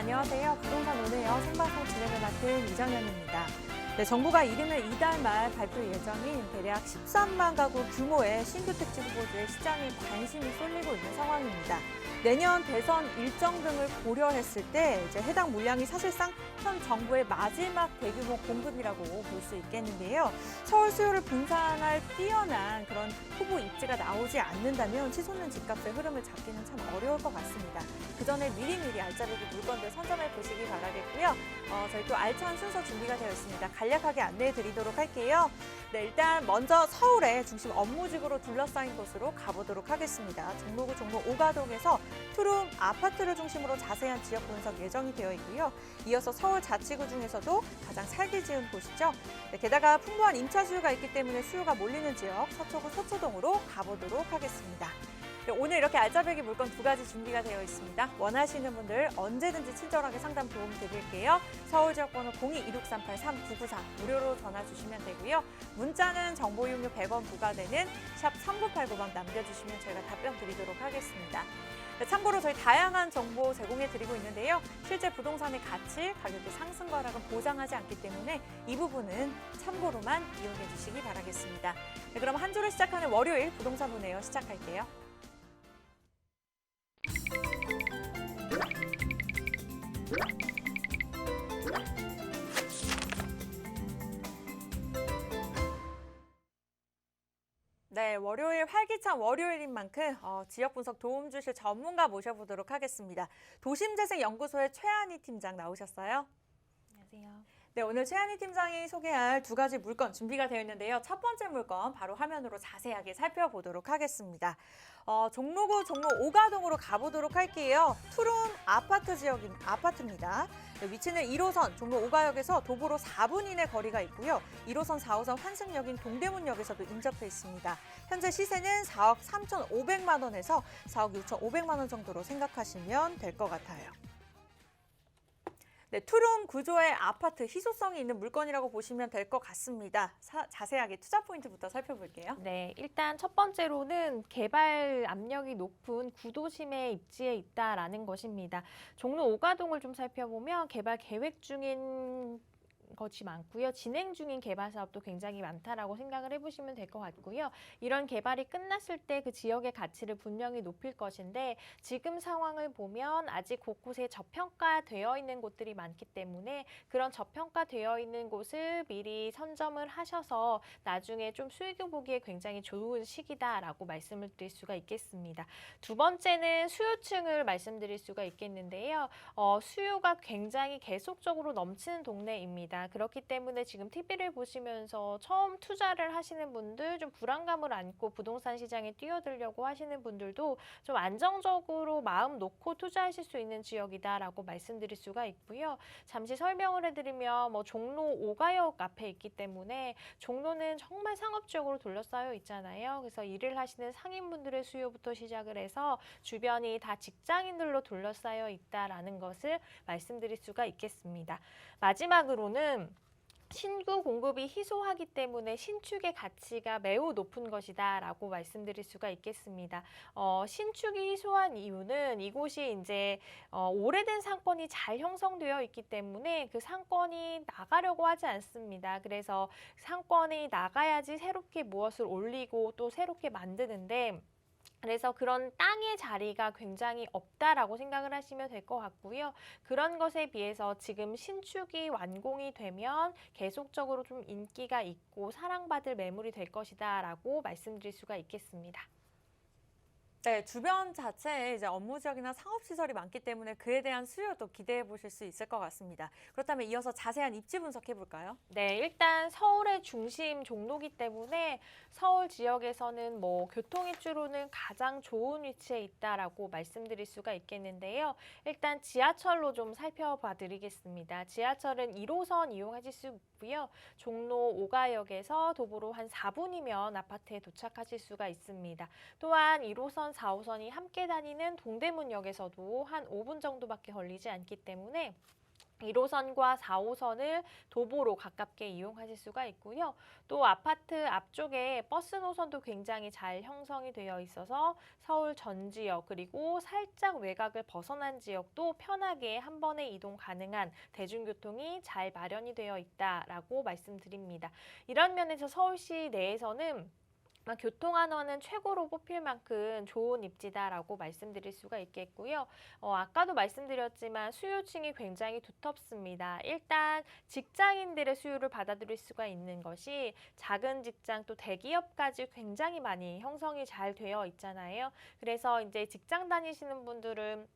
안녕하세요. 부동산 오네요. 생방송 진행을 맡은 이정현입니다. 네, 정부가 이르면 이달 말 발표 예정인 대략 13만 가구 규모의 신규 택지 후보지에 시장에 관심이 쏠리고 있는 상황입니다. 내년 대선 일정 등을 고려했을 때 해당 물량이 사실상 현 정부의 마지막 대규모 공급이라고 볼 수 있겠는데요. 서울 수요를 분산할 뛰어난 그런 후보 입지가 나오지 않는다면 치솟는 집값의 흐름을 잡기는 참 어려울 것 같습니다. 그 전에 미리미리 알짜배기 물건들 선점해 보시기 바라겠고요. 저희 또 알찬 순서 준비가 되어 있습니다. 간략하게 안내해 드리도록 할게요. 네, 일단 먼저 서울의 중심 업무지구로 둘러싸인 곳으로 가보도록 하겠습니다. 종로구 종로 오가동에서 투룸 아파트를 중심으로 자세한 지역 분석 예정이 되어 있고요. 이어서 서울 자치구 중에서도 가장 살기 좋은 곳이죠. 네, 게다가 풍부한 임차 수요가 있기 때문에 수요가 몰리는 지역 서초구 서초동으로 가보도록 하겠습니다. 네, 오늘 이렇게 알짜배기 물건 2가지 준비가 되어 있습니다. 원하시는 분들 언제든지 친절하게 상담 도움 드릴게요. 서울 지역번호 02-2638-3994 무료로 전화 주시면 되고요. 문자는 정보 이용료 100원 부과되는 샵 3989번 남겨주시면 저희가 답변 드리도록 하겠습니다. 네, 참고로 저희 다양한 정보 제공해 드리고 있는데요. 실제 부동산의 가치, 가격의 상승과 하락은 보장하지 않기 때문에 이 부분은 참고로만 이용해 주시기 바라겠습니다. 네, 그럼 한 주를 시작하는 월요일 부동산 보네요. 시작할게요. 네, 월요일 활기찬 월요일인 만큼 지역 분석 도움 주실 전문가 모셔보도록 하겠습니다. 도심재생연구소의 최한희 팀장 나오셨어요. 안녕하세요. 네, 오늘 최한희 팀장이 소개할 2가지 물건 준비가 되어 있는데요. 첫 번째 물건 바로 화면으로 자세하게 살펴보도록 하겠습니다. 종로구 종로 오가동으로 가보도록 할게요. 투룸 아파트 지역인 아파트입니다. 네, 위치는 1호선 종로 오가역에서 도보로 4분 이내 거리가 있고요. 1호선 4호선 환승역인 동대문역에서도 인접해 있습니다. 현재 시세는 4억 3,500만 원에서 4억 6,500만 원 정도로 생각하시면 될 것 같아요. 네, 투룸 구조의 아파트, 희소성이 있는 물건이라고 보시면 될 것 같습니다. 자세하게 투자 포인트부터 살펴볼게요. 네, 일단 첫 번째로는 개발 압력이 높은 구도심의 입지에 있다라는 것입니다. 종로 오가동을 좀 살펴보면 개발 계획 중인 것이 많고요. 진행 중인 개발 사업도 굉장히 많다라고 생각을 해보시면 될 것 같고요. 이런 개발이 끝났을 때 그 지역의 가치를 분명히 높일 것인데 지금 상황을 보면 아직 곳곳에 저평가되어 있는 곳들이 많기 때문에 그런 저평가되어 있는 곳을 미리 선점을 하셔서 나중에 좀 수익을 보기에 굉장히 좋은 시기다라고 말씀을 드릴 수가 있겠습니다. 두 번째는 수요층을 말씀드릴 수가 있겠는데요. 수요가 굉장히 계속적으로 넘치는 동네입니다. 그렇기 때문에 지금 TV를 보시면서 처음 투자를 하시는 분들, 좀 불안감을 안고 부동산 시장에 뛰어들려고 하시는 분들도 좀 안정적으로 마음 놓고 투자하실 수 있는 지역이다라고 말씀드릴 수가 있고요. 잠시 설명을 해드리면 종로 오가역 앞에 있기 때문에 종로는 정말 상업지역으로 둘러싸여 있잖아요. 그래서 일을 하시는 상인분들의 수요부터 시작을 해서 주변이 다 직장인들로 둘러싸여 있다라는 것을 말씀드릴 수가 있겠습니다. 마지막으로는 신규 공급이 희소하기 때문에 신축의 가치가 매우 높은 것이다 라고 말씀드릴 수가 있겠습니다. 신축이 희소한 이유는 이곳이 이제 오래된 상권이 잘 형성되어 있기 때문에 그 상권이 나가려고 하지 않습니다. 그래서 상권이 나가야지 새롭게 무엇을 올리고 또 새롭게 만드는데 그래서 그런 땅의 자리가 굉장히 없다라고 생각을 하시면 될 것 같고요. 그런 것에 비해서 지금 신축이 완공이 되면 계속적으로 좀 인기가 있고 사랑받을 매물이 될 것이다라고 말씀드릴 수가 있겠습니다. 네, 주변 자체에 업무 지역이나 상업 시설이 많기 때문에 그에 대한 수요도 기대해 보실 수 있을 것 같습니다. 그렇다면 이어서 자세한 입지 분석해 볼까요? 네, 일단 서울의 중심 종로기 때문에 서울 지역에서는 교통 입지로는 가장 좋은 위치에 있다라고 말씀드릴 수가 있겠는데요. 일단 지하철로 좀 살펴봐 드리겠습니다. 지하철은 1호선 이용하실 수 있고요. 종로 오가역에서 도보로 한 4분이면 아파트에 도착하실 수가 있습니다. 또한 1호선, 4호선이 함께 다니는 동대문역에서도 한 5분 정도밖에 걸리지 않기 때문에 1호선과 4호선을 도보로 가깝게 이용하실 수가 있고요. 또 아파트 앞쪽에 버스 노선도 굉장히 잘 형성이 되어 있어서 서울 전 지역 그리고 살짝 외곽을 벗어난 지역도 편하게 한 번에 이동 가능한 대중교통이 잘 마련이 되어 있다라고 말씀드립니다. 이런 면에서 서울시 내에서는 교통안원은 최고로 뽑힐 만큼 좋은 입지다라고 말씀드릴 수가 있겠고요. 아까도 말씀드렸지만 수요층이 굉장히 두텁습니다. 일단 직장인들의 수요를 받아들일 수가 있는 것이 작은 직장 또 대기업까지 굉장히 많이 형성이 잘 되어 있잖아요. 그래서 이제 직장 다니시는 분들은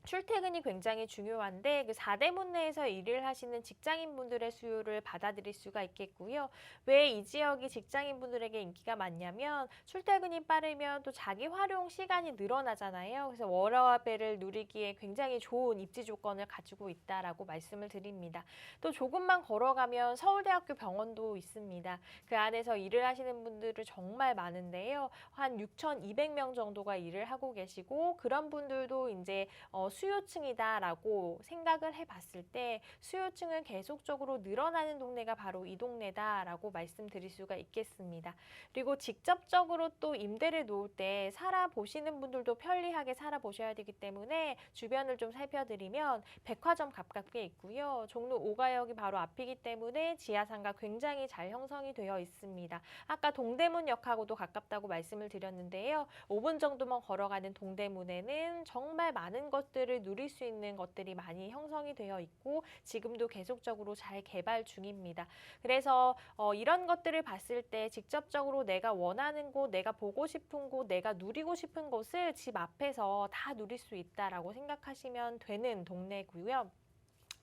출퇴근이 굉장히 중요한데 그 4대문 내에서 일을 하시는 직장인분들의 수요를 받아들일 수가 있겠고요. 왜 이 지역이 직장인분들에게 인기가 많냐면 출퇴근이 빠르면 또 자기 활용 시간이 늘어나잖아요. 그래서 워라밸을 누리기에 굉장히 좋은 입지 조건을 가지고 있다라고 말씀을 드립니다. 또 조금만 걸어가면 서울대학교 병원도 있습니다. 그 안에서 일을 하시는 분들은 정말 많은데요. 한 6,200명 정도가 일을 하고 계시고 그런 분들도 이제 수요층이다라고 생각을 해봤을 때 수요층은 계속적으로 늘어나는 동네가 바로 이 동네다라고 말씀드릴 수가 있겠습니다. 그리고 직접적으로 또 임대를 놓을 때 살아보시는 분들도 편리하게 살아보셔야 되기 때문에 주변을 좀 살펴드리면 백화점 가깝게 있고요. 종로 5가역이 바로 앞이기 때문에 지하상가 굉장히 잘 형성이 되어 있습니다. 아까 동대문역하고도 가깝다고 말씀을 드렸는데요. 5분 정도만 걸어가는 동대문에는 정말 많은 것들을 누릴 수 있는 것들이 많이 형성이 되어 있고 지금도 계속적으로 잘 개발 중입니다. 그래서 이런 것들을 봤을 때 직접적으로 내가 원하는 곳, 내가 보고 싶은 곳, 내가 누리고 싶은 곳을 집 앞에서 다 누릴 수 있다라고 생각하시면 되는 동네고요.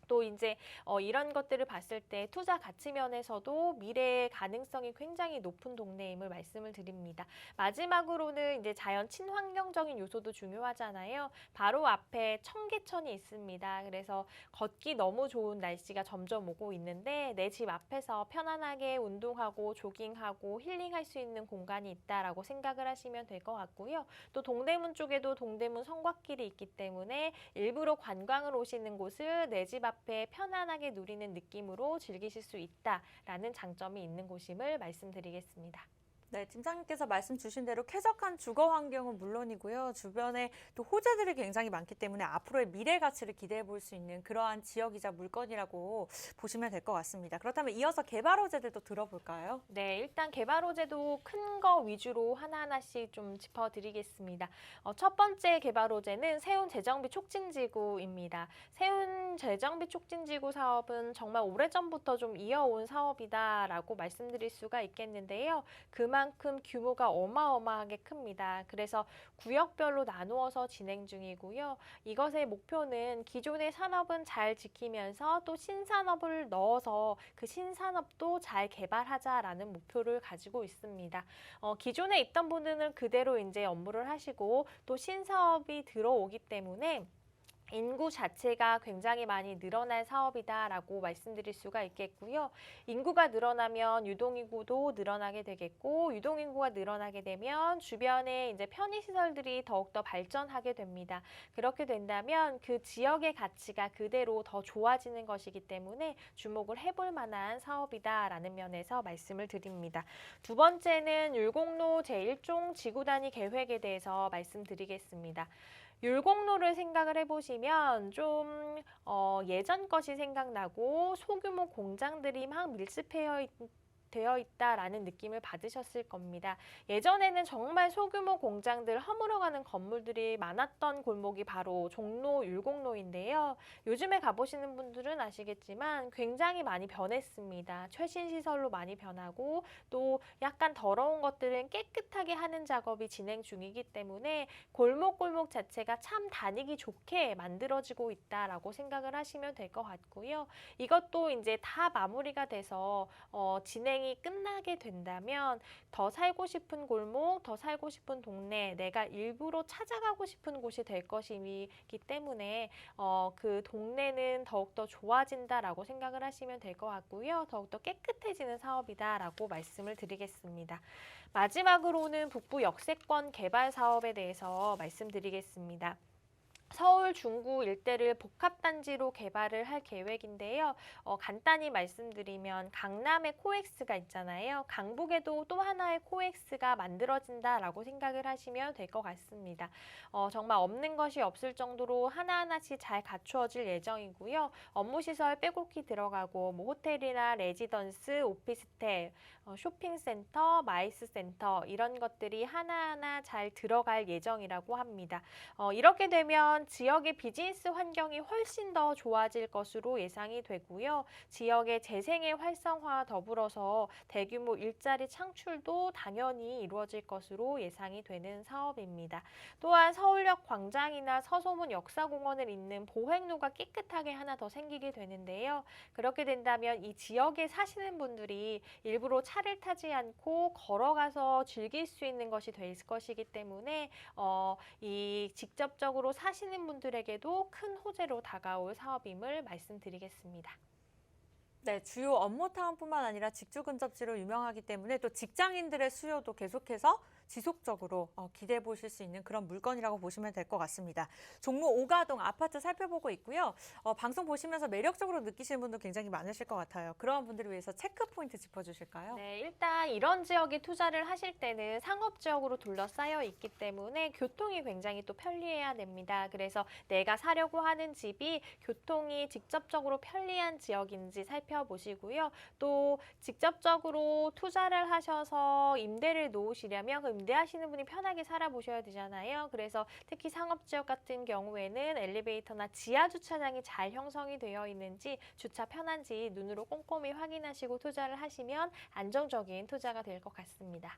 또 이제 이런 것들을 봤을 때 투자 가치 면에서도 미래의 가능성이 굉장히 높은 동네임을 말씀을 드립니다. 마지막으로는 이제 자연 친환경적인 요소도 중요하잖아요. 바로 앞에 청계천이 있습니다. 그래서 걷기 너무 좋은 날씨가 점점 오고 있는데 내 집 앞에서 편안하게 운동하고 조깅하고 힐링할 수 있는 공간이 있다라고 생각을 하시면 될 것 같고요. 또 동대문 쪽에도 동대문 성곽길이 있기 때문에 일부러 관광을 오시는 곳을 내 집 앞에 편안하게 누리는 느낌으로 즐기실 수 있다라는 장점이 있는 곳임을 말씀드리겠습니다. 네, 팀장님께서 말씀 주신 대로 쾌적한 주거 환경은 물론이고요. 주변에 또 호재들이 굉장히 많기 때문에 앞으로의 미래 가치를 기대해 볼 수 있는 그러한 지역이자 물건이라고 보시면 될 것 같습니다. 그렇다면 이어서 개발 호재들도 들어볼까요? 네, 일단 개발 호재도 큰 거 위주로 하나하나씩 좀 짚어드리겠습니다. 첫 번째 개발 호재는 세운 재정비 촉진지구입니다. 세운 재정비 촉진지구 사업은 정말 오래전부터 좀 이어온 사업이다라고 말씀드릴 수가 있겠는데요. 그만큼 규모가 어마어마하게 큽니다. 그래서 구역별로 나누어서 진행 중이고요. 이것의 목표는 기존의 산업은 잘 지키면서 또 신산업을 넣어서 그 신산업도 잘 개발하자라는 목표를 가지고 있습니다. 기존에 있던 분들은 그대로 이제 업무를 하시고 또 신사업이 들어오기 때문에 인구 자체가 굉장히 많이 늘어날 사업이다라고 말씀드릴 수가 있겠고요. 인구가 늘어나면 유동인구도 늘어나게 되겠고 유동인구가 늘어나게 되면 주변에 이제 편의시설들이 더욱더 발전하게 됩니다. 그렇게 된다면 그 지역의 가치가 그대로 더 좋아지는 것이기 때문에 주목을 해볼 만한 사업이다라는 면에서 말씀을 드립니다. 두 번째는 율곡로 제1종 지구단위 계획에 대해서 말씀드리겠습니다. 율곡로를 생각을 해보시면 좀 예전 것이 생각나고 소규모 공장들이 막 되어 있다라는 느낌을 받으셨을 겁니다. 예전에는 정말 소규모 공장들 허물어가는 건물들이 많았던 골목이 바로 종로 율곡로인데요. 요즘에 가보시는 분들은 아시겠지만 굉장히 많이 변했습니다. 최신 시설로 많이 변하고 또 약간 더러운 것들은 깨끗하게 하는 작업이 진행 중이기 때문에 골목 자체가 참 다니기 좋게 만들어지고 있다라고 생각을 하시면 될 것 같고요. 이것도 이제 다 마무리가 돼서 진행이 끝나게 된다면 더 살고 싶은 골목, 더 살고 싶은 동네, 내가 일부러 찾아가고 싶은 곳이 될 것이기 때문에 그 동네는 더욱더 좋아진다라고 생각을 하시면 될 것 같고요. 더욱더 깨끗해지는 사업이다라고 말씀을 드리겠습니다. 마지막으로는 북부 역세권 개발 사업에 대해서 말씀드리겠습니다. 서울 중구 일대를 복합단지로 개발을 할 계획인데요. 간단히 말씀드리면 강남에 코엑스가 있잖아요. 강북에도 또 하나의 코엑스가 만들어진다라고 생각을 하시면 될 것 같습니다. 정말 없는 것이 없을 정도로 하나하나씩 잘 갖추어질 예정이고요. 업무시설 빼곡히 들어가고 뭐 호텔이나 레지던스, 오피스텔, 쇼핑센터, 마이스센터 이런 것들이 하나하나 잘 들어갈 예정이라고 합니다. 이렇게 되면 지역의 비즈니스 환경이 훨씬 더 좋아질 것으로 예상이 되고요. 지역의 재생의 활성화와 더불어서 대규모 일자리 창출도 당연히 이루어질 것으로 예상이 되는 사업입니다. 또한 서울역 광장이나 서소문 역사공원을 잇는 보행로가 깨끗하게 하나 더 생기게 되는데요. 그렇게 된다면 이 지역에 사시는 분들이 일부러 차를 타지 않고 걸어가서 즐길 수 있는 것이 될 것이기 때문에 이 직접적으로 사시는 분들에게도 큰 호재로 다가올 사업임을 말씀드리겠습니다. 네, 주요 업무타운뿐만 아니라 직주 근접지로 유명하기 때문에 또 직장인들의 수요도 계속해서 지속적으로 기대해 보실 수 있는 그런 물건이라고 보시면 될 것 같습니다. 종로 5가동 아파트 살펴보고 있고요. 방송 보시면서 매력적으로 느끼시는 분도 굉장히 많으실 것 같아요. 그런 분들을 위해서 체크 포인트 짚어주실까요? 네, 일단 이런 지역에 투자를 하실 때는 상업 지역으로 둘러싸여 있기 때문에 교통이 굉장히 또 편리해야 됩니다. 그래서 내가 사려고 하는 집이 교통이 직접적으로 편리한 지역인지 살펴보시고요. 또 직접적으로 투자를 하셔서 임대를 놓으시려면 그 임대하시는 분이 편하게 살아보셔야 되잖아요. 그래서 특히 상업지역 같은 경우에는 엘리베이터나 지하 주차장이 잘 형성이 되어 있는지 주차 편한지 눈으로 꼼꼼히 확인하시고 투자를 하시면 안정적인 투자가 될 것 같습니다.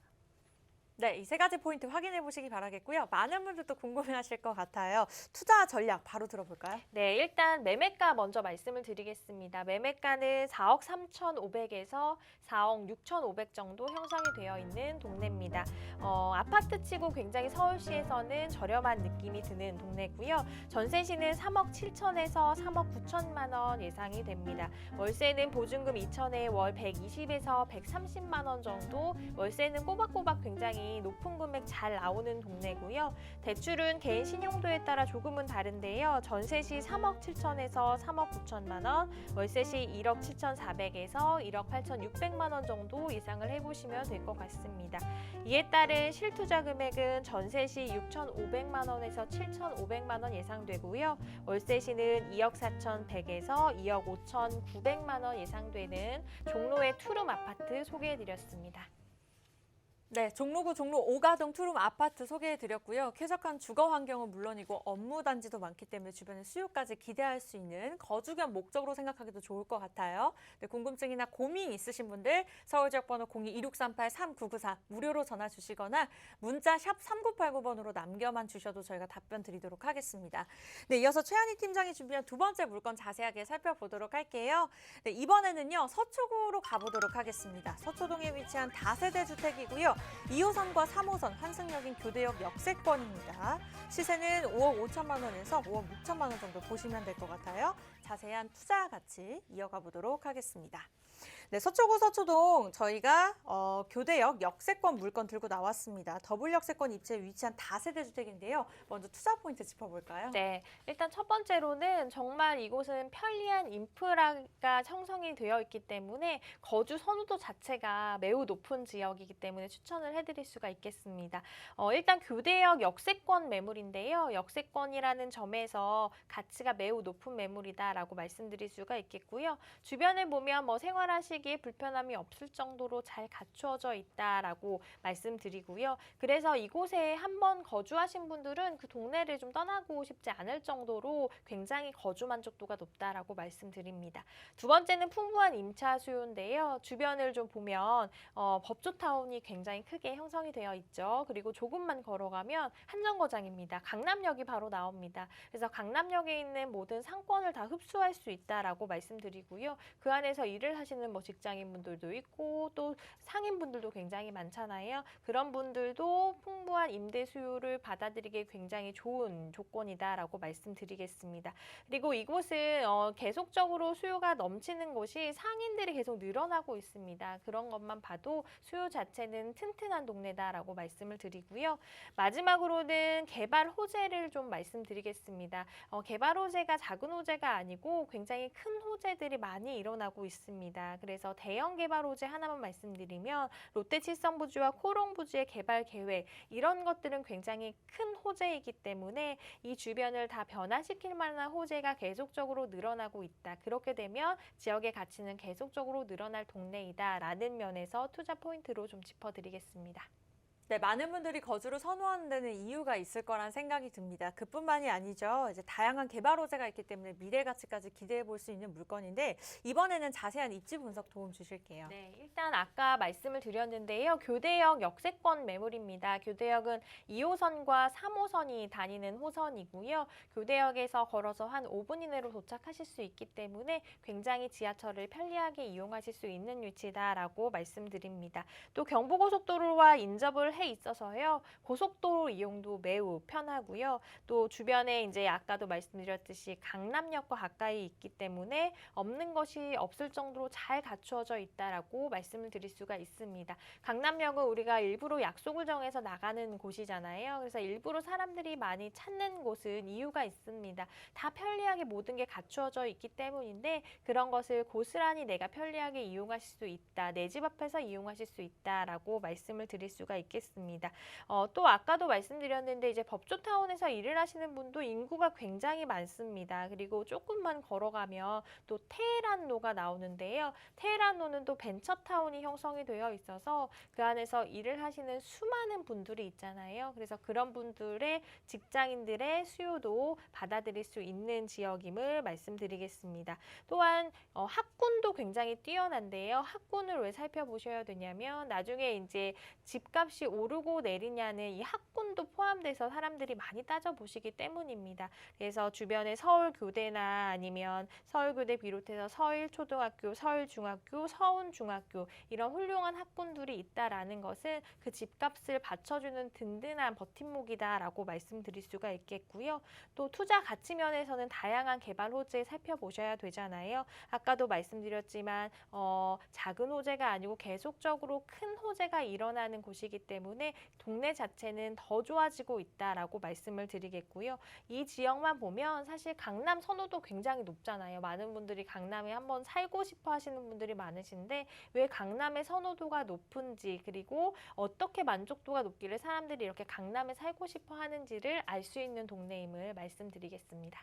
네, 이 세 가지 포인트 확인해 보시기 바라겠고요. 많은 분들도 궁금해하실 것 같아요. 투자 전략 바로 들어볼까요? 네, 일단 매매가 먼저 말씀을 드리겠습니다. 매매가는 4억 3,500에서 4억 6,500 정도 형성이 되어 있는 동네입니다. 아파트치고 굉장히 서울시에서는 저렴한 느낌이 드는 동네고요. 전세시는 3억 7천에서 3억 9천만 원 예상이 됩니다. 월세는 보증금 2천에 월 120에서 130만 원 정도, 월세는 꼬박꼬박 굉장히 높은 금액 잘 나오는 동네고요. 대출은 개인 신용도에 따라 조금은 다른데요. 전세시 3억 7천에서 3억 9천만 원, 월세시 1억 7,400에서 1억 8,600만 원 정도 예상을 해보시면 될 것 같습니다. 이에 따른 실투자 금액은 전세시 6,500만 원에서 7,500만 원 예상되고요. 월세시는 2억 4,100에서 2억 5,900만 원 예상되는 종로의 투룸 아파트 소개해드렸습니다. 네, 종로구 종로 5가동 투룸 아파트 소개해드렸고요. 쾌적한 주거 환경은 물론이고 업무 단지도 많기 때문에 주변에 수요까지 기대할 수 있는 거주 겸 목적으로 생각하기도 좋을 것 같아요. 네, 궁금증이나 고민 있으신 분들 서울지역번호 02-2638-3994 무료로 전화 주시거나 문자 샵 3989번으로 남겨만 주셔도 저희가 답변 드리도록 하겠습니다. 네, 이어서 최한희 팀장이 준비한 두 번째 물건 자세하게 살펴보도록 할게요. 네, 이번에는요 서초구로 가보도록 하겠습니다. 서초동에 위치한 다세대 주택이고요. 2호선과 3호선 환승역인 교대역 역세권입니다. 시세는 5억 5천만 원에서 5억 6천만 원 정도 보시면 될 것 같아요. 자세한 투자 가치 이어가 보도록 하겠습니다. 네, 서초구 서초동 저희가 교대역 역세권 물건 들고 나왔습니다. 더블 역세권 입지에 위치한 다세대 주택인데요. 먼저 투자 포인트 짚어볼까요? 네, 일단 첫 번째로는 정말 이곳은 편리한 인프라가 형성이 되어 있기 때문에 거주 선호도 자체가 매우 높은 지역이기 때문에 추천을 해드릴 수가 있겠습니다. 일단 교대역 역세권 매물인데요. 역세권이라는 점에서 가치가 매우 높은 매물이다라고 말씀드릴 수가 있겠고요. 주변에 보면 뭐 생활하시기에 불편함이 없을 정도로 잘 갖추어져 있다라고 말씀드리고요. 그래서 이곳에 한번 거주하신 분들은 그 동네를 좀 떠나고 싶지 않을 정도로 굉장히 거주 만족도가 높다라고 말씀드립니다. 두 번째는 풍부한 임차 수요인데요. 주변을 좀 보면 법조타운이 굉장히 크게 형성이 되어 있죠. 그리고 조금만 걸어가면 한정거장입니다. 강남역이 바로 나옵니다. 그래서 강남역에 있는 모든 상권을 다 흡수할 수 있다라고 말씀드리고요. 그 안에서 일을 하시는 뭐 직장인분들도 있고 또 상인분들도 굉장히 많잖아요. 그런 분들도 풍부한 임대 수요를 받아들이기 굉장히 좋은 조건이다라고 말씀드리겠습니다. 그리고 이곳은 계속적으로 수요가 넘치는 곳이 상인들이 계속 늘어나고 있습니다. 그런 것만 봐도 수요 자체는 튼튼한 동네다라고 말씀을 드리고요. 마지막으로는 개발 호재를 좀 말씀드리겠습니다. 개발 호재가 작은 호재가 아니고 굉장히 큰 호재들이 많이 일어나고 있습니다. 그래서 대형 개발 호재 하나만 말씀드리면 롯데칠성부지와 코롱부지의 개발 계획 이런 것들은 굉장히 큰 호재이기 때문에 이 주변을 다 변화시킬 만한 호재가 계속적으로 늘어나고 있다. 그렇게 되면 지역의 가치는 계속적으로 늘어날 동네이다라는 면에서 투자 포인트로 좀 짚어드리겠습니다. 네, 많은 분들이 거주를 선호하는 데는 이유가 있을 거란 생각이 듭니다. 그뿐만이 아니죠. 이제 다양한 개발 호재가 있기 때문에 미래 가치까지 기대해 볼 수 있는 물건인데 이번에는 자세한 입지 분석 도움 주실게요. 네, 일단 아까 말씀을 드렸는데요. 교대역 역세권 매물입니다. 교대역은 2호선과 3호선이 다니는 호선이고요. 교대역에서 걸어서 한 5분 이내로 도착하실 수 있기 때문에 굉장히 지하철을 편리하게 이용하실 수 있는 위치다라고 말씀드립니다. 또 경부고속도로와 인접을 해 있어서요. 고속도로 이용도 매우 편하고요. 또 주변에 이제 아까도 말씀드렸듯이 강남역과 가까이 있기 때문에 없는 것이 없을 정도로 잘 갖추어져 있다라고 말씀을 드릴 수가 있습니다. 강남역은 우리가 일부러 약속을 정해서 나가는 곳이잖아요. 그래서 일부러 사람들이 많이 찾는 곳은 이유가 있습니다. 다 편리하게 모든 게 갖추어져 있기 때문인데 그런 것을 고스란히 내가 편리하게 이용하실 수 있다. 내 집 앞에서 이용하실 수 있다라고 말씀을 드릴 수가 있겠습니다. 또 아까도 말씀드렸는데 이제 법조타운에서 일을 하시는 분도 인구가 굉장히 많습니다. 그리고 조금만 걸어가면 또 테헤란로가 나오는데요. 테헤란로는 또 벤처타운이 형성이 되어 있어서 그 안에서 일을 하시는 수많은 분들이 있잖아요. 그래서 그런 분들의 직장인들의 수요도 받아들일 수 있는 지역임을 말씀드리겠습니다. 또한 학군도 굉장히 뛰어난데요. 학군을 왜 살펴보셔야 되냐면 나중에 이제 집값이 오르고 내리냐는 이 학군도 포함돼서 사람들이 많이 따져보시기 때문입니다. 그래서 주변에 서울교대나 아니면 서울교대 비롯해서 서일초등학교, 서울중학교, 서운중학교 이런 훌륭한 학군들이 있다라는 것은 그 집값을 받쳐주는 든든한 버팀목이다라고 말씀드릴 수가 있겠고요. 또 투자 가치 면에서는 다양한 개발 호재 살펴보셔야 되잖아요. 아까도 말씀드렸지만 작은 호재가 아니고 계속적으로 큰 호재가 일어나는 곳이기 때문에 동네 자체는 더 좋아지고 있다라고 말씀을 드리겠고요. 이 지역만 보면 사실 강남 선호도 굉장히 높잖아요. 많은 분들이 강남에 한번 살고 싶어 하시는 분들이 많으신데 왜 강남의 선호도가 높은지 그리고 어떻게 만족도가 높기를 사람들이 이렇게 강남에 살고 싶어 하는지를 알 수 있는 동네임을 말씀드리겠습니다.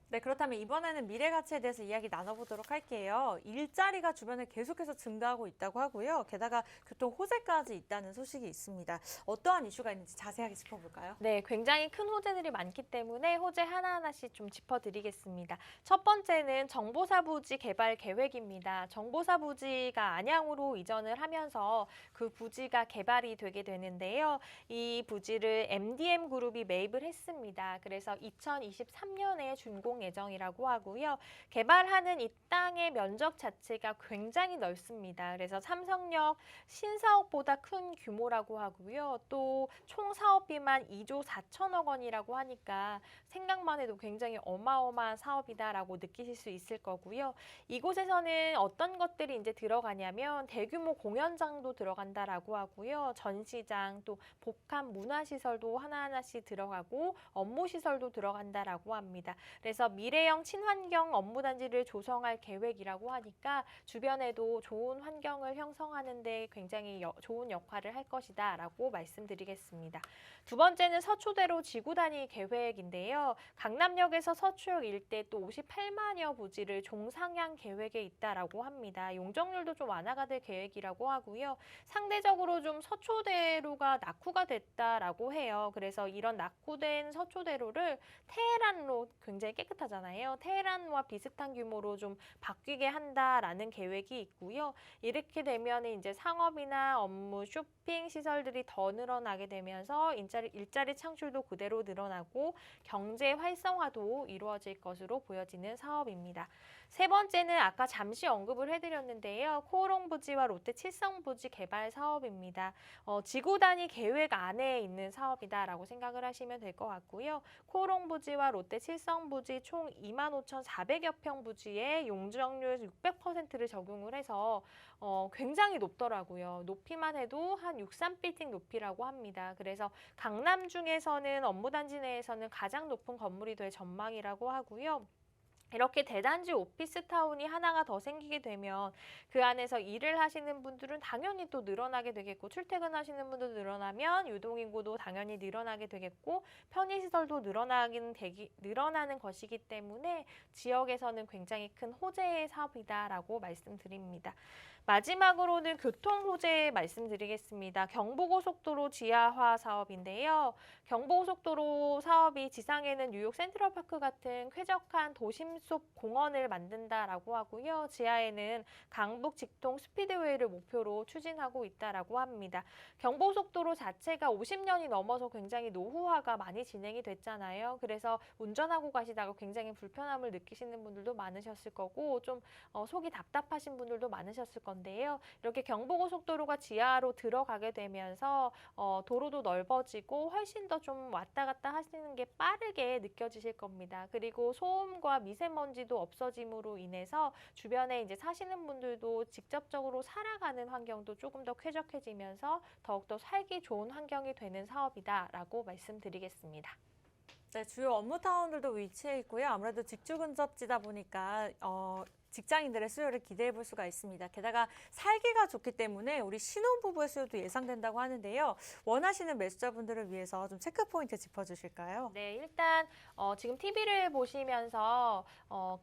네, 그렇다면 이번에는 미래 가치에 대해서 이야기 나눠보도록 할게요. 일자리가 주변에 계속해서 증가하고 있다고 하고요. 게다가 교통 호재까지 있다는 소식이 있습니다. 어떠한 이슈가 있는지 자세하게 짚어볼까요? 네, 굉장히 큰 호재들이 많기 때문에 호재 하나하나씩 좀 짚어드리겠습니다. 첫 번째는 정보사부지 개발 계획입니다. 정보사부지가 안양으로 이전을 하면서 그 부지가 개발이 되게 되는데요. 이 부지를 MDM 그룹이 매입을 했습니다. 그래서 2023년에 준공 예정이라고 하고요. 개발하는 이 땅의 면적 자체가 굉장히 넓습니다. 그래서 삼성역 신사옥보다 큰 규모라고 하고요. 또 총 사업비만 2조 4천억 원이라고 하니까 생각만 해도 굉장히 어마어마한 사업이다라고 느끼실 수 있을 거고요. 이곳에서는 어떤 것들이 이제 들어가냐면 대규모 공연장도 들어간다라고 하고요. 전시장 또 복합 문화시설도 하나하나씩 들어가고 업무시설도 들어간다라고 합니다. 그래서 미래형 친환경 업무단지를 조성할 계획이라고 하니까 주변에도 좋은 환경을 형성하는 데 굉장히 좋은 역할을 할 것이다 라고 말씀드리겠습니다. 두 번째는 서초대로 지구단위 계획인데요. 강남역에서 서초역 일대 또 58만여 부지를 종상향 계획에 있다라고 합니다. 용적률도 좀 완화가 될 계획이라고 하고요. 상대적으로 좀 서초대로가 낙후가 됐다라고 해요. 그래서 이런 낙후된 서초대로를 테헤란로 굉장히 깨끗한 비슷하잖아요. 테헤란과 비슷한 규모로 좀 바뀌게 한다라는 계획이 있고요. 이렇게 되면 이제 상업이나 업무, 쇼핑 시설들이 더 늘어나게 되면서 일자리 창출도 그대로 늘어나고 경제 활성화도 이루어질 것으로 보여지는 사업입니다. 세 번째는 아까 잠시 언급을 해드렸는데요. 코오롱부지와 롯데 칠성부지 개발 사업입니다. 지구 단위 계획 안에 있는 사업이다라고 생각을 하시면 될 것 같고요. 코오롱부지와 롯데 칠성부지 총 25,400여 평 부지에 용적률 600%를 적용을 해서 굉장히 높더라고요. 높이만 해도 한 63빌딩 높이라고 합니다. 그래서 강남 중에서는 업무단지 내에서는 가장 높은 건물이 될 전망이라고 하고요. 이렇게 대단지 오피스타운이 하나가 더 생기게 되면 그 안에서 일을 하시는 분들은 당연히 또 늘어나게 되겠고, 출퇴근하시는 분도 늘어나면 유동인구도 당연히 늘어나게 되겠고, 편의시설도 늘어나는 것이기 때문에 지역에서는 굉장히 큰 호재의 사업이다라고 말씀드립니다. 마지막으로는 교통 호재 말씀드리겠습니다. 경부고속도로 지하화 사업인데요. 경부고속도로 사업이 지상에는 뉴욕 센트럴파크 같은 쾌적한 도심 속 공원을 만든다라고 하고요. 지하에는 강북 직통 스피드웨이를 목표로 추진하고 있다라고 합니다. 경부고속도로 자체가 50년이 넘어서 굉장히 노후화가 많이 진행이 됐잖아요. 그래서 운전하고 가시다가 굉장히 불편함을 느끼시는 분들도 많으셨을 거고, 좀 속이 답답하신 분들도 많으셨을 건데요. 이렇게 경부고속도로가 지하로 들어가게 되면서 도로도 넓어지고 훨씬 더 좀 왔다 갔다 하시는 게 빠르게 느껴지실 겁니다. 그리고 소음과 미세먼지도 없어짐으로 인해서 주변에 이제 사시는 분들도 직접적으로 살아가는 환경도 조금 더 쾌적해지면서 더욱더 살기 좋은 환경이 되는 사업이다라고 말씀드리겠습니다. 네, 주요 업무타운들도 위치해 있고요. 아무래도 직주 근접지다 보니까 직장인들의 수요를 기대해 볼 수가 있습니다. 게다가 살기가 좋기 때문에 우리 신혼부부의 수요도 예상된다고 하는데요. 원하시는 매수자분들을 위해서 좀 체크포인트 짚어주실까요? 네, 일단 지금 TV를 보시면서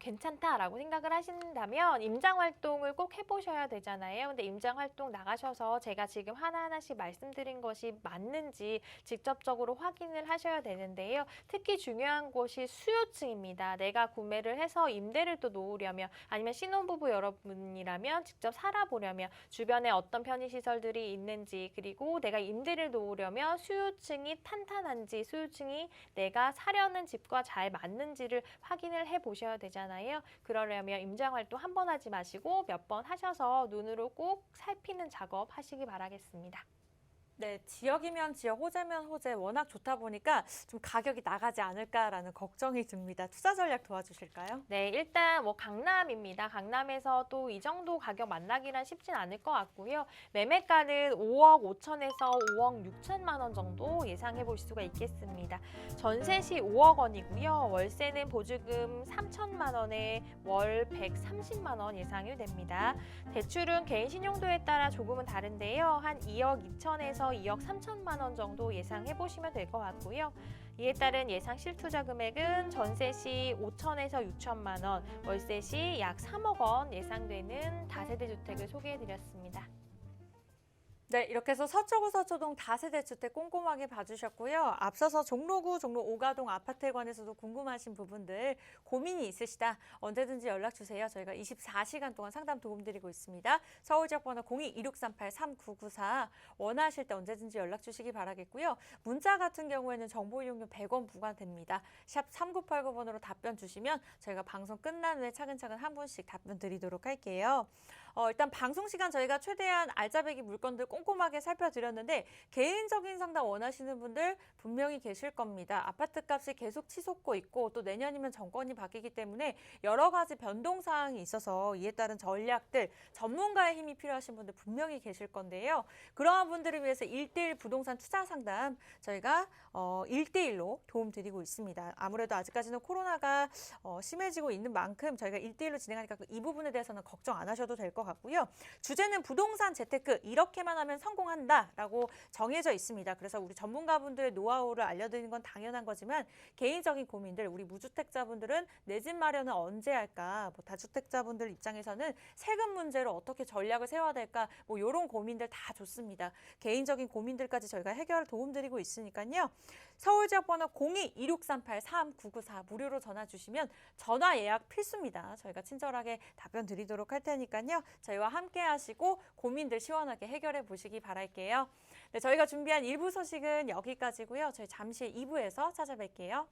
괜찮다라고 생각을 하신다면 임장 활동을 꼭 해보셔야 되잖아요. 근데 임장 활동 나가셔서 제가 지금 하나하나씩 말씀드린 것이 맞는지 직접적으로 확인을 하셔야 되는데요. 특히 중요한 것이 수요층입니다. 내가 구매를 해서 임대를 또 놓으려면, 아니면 신혼부부 여러분이라면 직접 살아보려면 주변에 어떤 편의시설들이 있는지, 그리고 내가 임대를 놓으려면 수요층이 탄탄한지, 수요층이 내가 사려는 집과 잘 맞는지를 확인을 해보셔야 되잖아요. 그러려면 임장활동 한 번 하지 마시고 몇 번 하셔서 눈으로 꼭 살피는 작업 하시기 바라겠습니다. 네, 지역이면 지역, 호재면 호재, 워낙 좋다 보니까 좀 가격이 나가지 않을까라는 걱정이 듭니다. 투자 전략 도와주실까요? 네, 일단 뭐 강남입니다. 강남에서 또 이 정도 가격 만나기란 쉽진 않을 것 같고요. 매매가는 5억 5천에서 5억 6천만 원 정도 예상해 볼 수가 있겠습니다. 전세 시 5억 원이고요. 월세는 보증금 3천만 원에 월 130만 원 예상이 됩니다. 대출은 개인 신용도에 따라 조금은 다른데요. 한 2억 2천에서 2억 3천만 원 정도 예상해 보시면 될 것 같고요. 이에 따른 예상 실투자 금액은 전세 시 5천에서 6천만 원, 월세 시 약 3억 원 예상되는 다세대 주택을 소개해 드렸습니다. 네, 이렇게 해서 서초구 서초동 다세대 주택 꼼꼼하게 봐주셨고요. 앞서서 종로구 종로 오가동 아파트에 관해서도 궁금하신 부분들, 고민이 있으시다 언제든지 연락 주세요. 저희가 24시간 동안 상담 도움드리고 있습니다. 서울 지역번호 02-2638-3994 원하실 때 언제든지 연락 주시기 바라겠고요. 문자 같은 경우에는 정보 이용료 100원 부과됩니다. 샵 3989번으로 답변 주시면 저희가 방송 끝난 후에 차근차근 한 분씩 답변 드리도록 할게요. 일단 방송 시간 저희가 최대한 알짜배기 물건들 꼼꼼하게 살펴드렸는데 개인적인 상담 원하시는 분들 분명히 계실 겁니다. 아파트 값이 계속 치솟고 있고 또 내년이면 정권이 바뀌기 때문에 여러 가지 변동 사항이 있어서 이에 따른 전략들, 전문가의 힘이 필요하신 분들 분명히 계실 건데요. 그러한 분들을 위해서 1:1 부동산 투자 상담 저희가 1:1로 도움드리고 있습니다. 아무래도 아직까지는 코로나가 심해지고 있는 만큼 저희가 1:1로 진행하니까 이 부분에 대해서는 걱정 안 하셔도 될 것 같고요. 주제는 부동산 재테크 이렇게만 하면 성공한다라고 정해져 있습니다. 그래서 우리 전문가분들의 노하우를 알려드리는 건 당연한 거지만 개인적인 고민들, 우리 무주택자분들은 내 집 마련은 언제 할까? 뭐 다주택자분들 입장에서는 세금 문제로 어떻게 전략을 세워야 될까? 뭐 이런 고민들 다 좋습니다. 개인적인 고민들까지 저희가 해결 도움드리고 있으니까요. 서울 지역번호 02-2638-3994 무료로 전화 주시면 전화 예약 필수입니다. 저희가 친절하게 답변 드리도록 할 테니까요. 저희와 함께 하시고 고민들 시원하게 해결해 보시기 바랄게요. 네, 저희가 준비한 1부 소식은 여기까지고요. 저희 잠시 2부에서 찾아뵐게요.